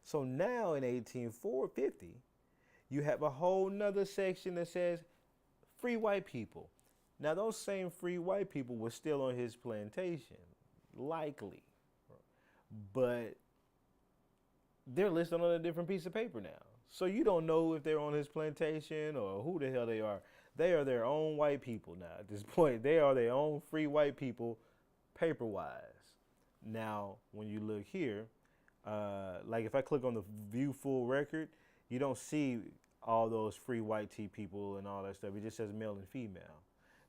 So now in 1850, you have a whole nother section that says free white people. Now those same free white people were still on his plantation, likely, but they're listed on a different piece of paper now. So you don't know if they're on his plantation or who the hell they are. They are their own white people now. At this point, they are their own free white people, paper-wise. Now, when you look here, like if I click on the view full record, you don't see all those free white tea people and all that stuff. It just says male and female.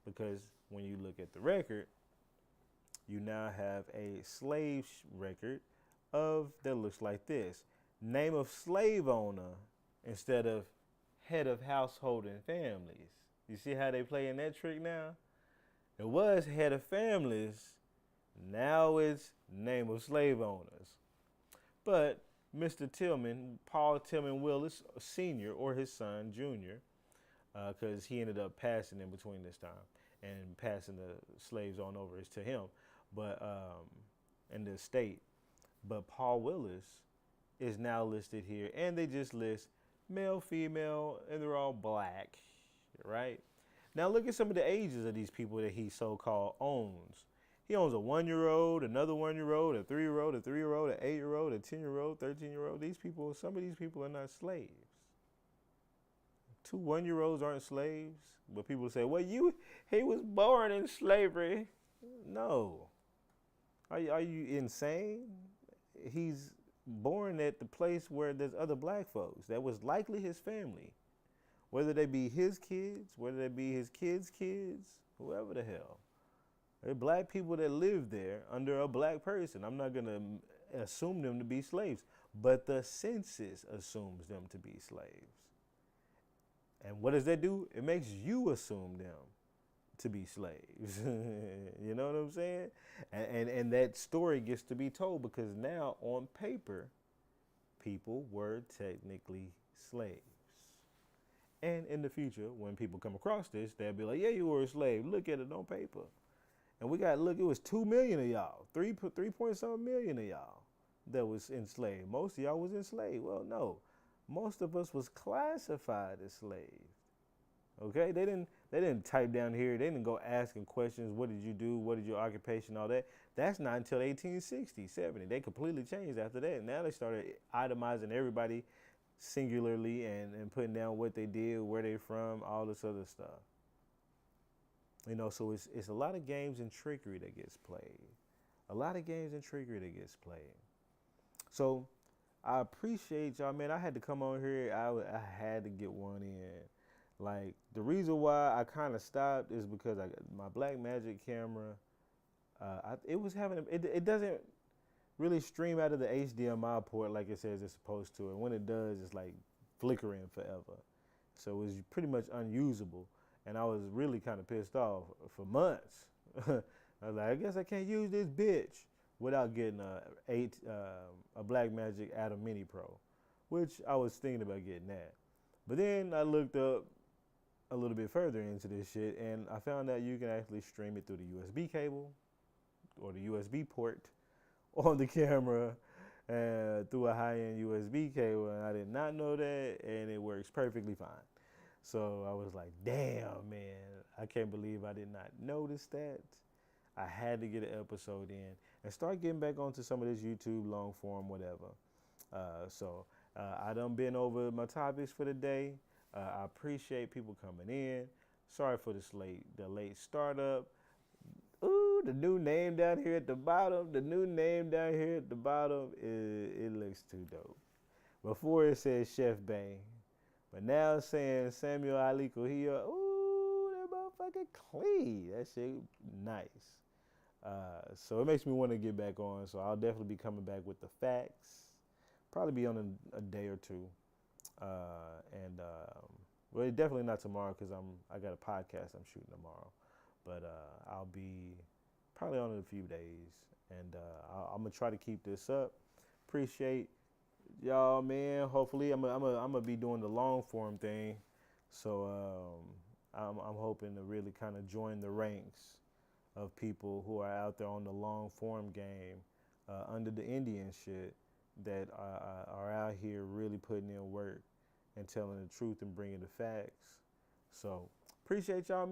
Because when you look at the record, you now have a slave record that looks like this. Name of slave owner instead of head of household and families. You see how they play in that trick now? It was head of families. Now it's name of slave owners. But Mr. Tillman, Paul Tillman Willis Sr. or his son, Jr., because he ended up passing in between this time and passing the slaves on over to him, but in the state. But Paul Willis is now listed here, and they just list male, female, and they're all black, right? Now look at some of the ages of these people that he so-called owns. He owns a 1-year-old, another 1-year-old, a 3-year-old, a 3-year-old, an 8-year-old, a 10-year-old, 13-year-old. These people, some of these people are not slaves. 2 1-year-olds aren't slaves, but people say, well, he was born in slavery. No. Are you insane? He's born at the place where there's other black folks. That was likely his family. Whether they be his kids, whether they be his kids' kids, whoever the hell. There are black people that live there under a black person. I'm not going to assume them to be slaves, but the census assumes them to be slaves. And what does that do? It makes you assume them to be slaves. You know what I'm saying? And that story gets to be told because now on paper, people were technically slaves. And in the future, when people come across this, they'll be like, yeah, you were a slave. Look at it on paper. And we got to look, it was 2 million of y'all, 3 point something million of y'all that was enslaved. Most of y'all was enslaved. Well, no, most of us was classified as slaves. Okay, they didn't type down here. They didn't go asking questions. What did you do? What is your occupation? All that. That's not until 1860, 70. They completely changed after that. Now they started itemizing everybody singularly and putting down what they did, where they from, all this other stuff. So it's a lot of games and trickery that gets played. A lot of games and trickery that gets played. So I appreciate y'all, man. I had to come on here. I had to get one in. Like the reason why I kind of stopped is because my Black Magic camera, it was having it doesn't really stream out of the HDMI port like it says it's supposed to, and when it does, it's like flickering forever. So it was pretty much unusable, and I was really kind of pissed off for months. I was like, I guess I can't use this bitch without getting a Blackmagic Atom Mini Pro, which I was thinking about getting that. But then I looked up a little bit further into this shit, and I found out you can actually stream it through the USB cable or the USB port on the camera through a high-end USB cable, and I did not know that, and it works perfectly fine. So I was like, damn, man, I can't believe I did not notice that. I had to get an episode in and start getting back onto some of this YouTube long form, whatever. I done been over my topics for the day. I appreciate people coming in. Sorry for the late startup. Ooh, the new name down here at the bottom. The new name down here at the bottom, it looks too dope. Before it says Chef Bang, but now it's saying Samuel Ali Kohia. Ooh, that motherfucking clean. That shit nice. So it makes me want to get back on. So I'll definitely be coming back with the facts. Probably be on a day or two. Well, definitely not tomorrow because I got a podcast I'm shooting tomorrow. But I'll be probably on in a few days, and I'm gonna try to keep this up. Appreciate y'all, man. Hopefully, I'm gonna be doing the long form thing, so I'm hoping to really kind of join the ranks of people who are out there on the long form game under the Indian shit that are out here really putting in work and telling the truth and bringing the facts. So appreciate y'all.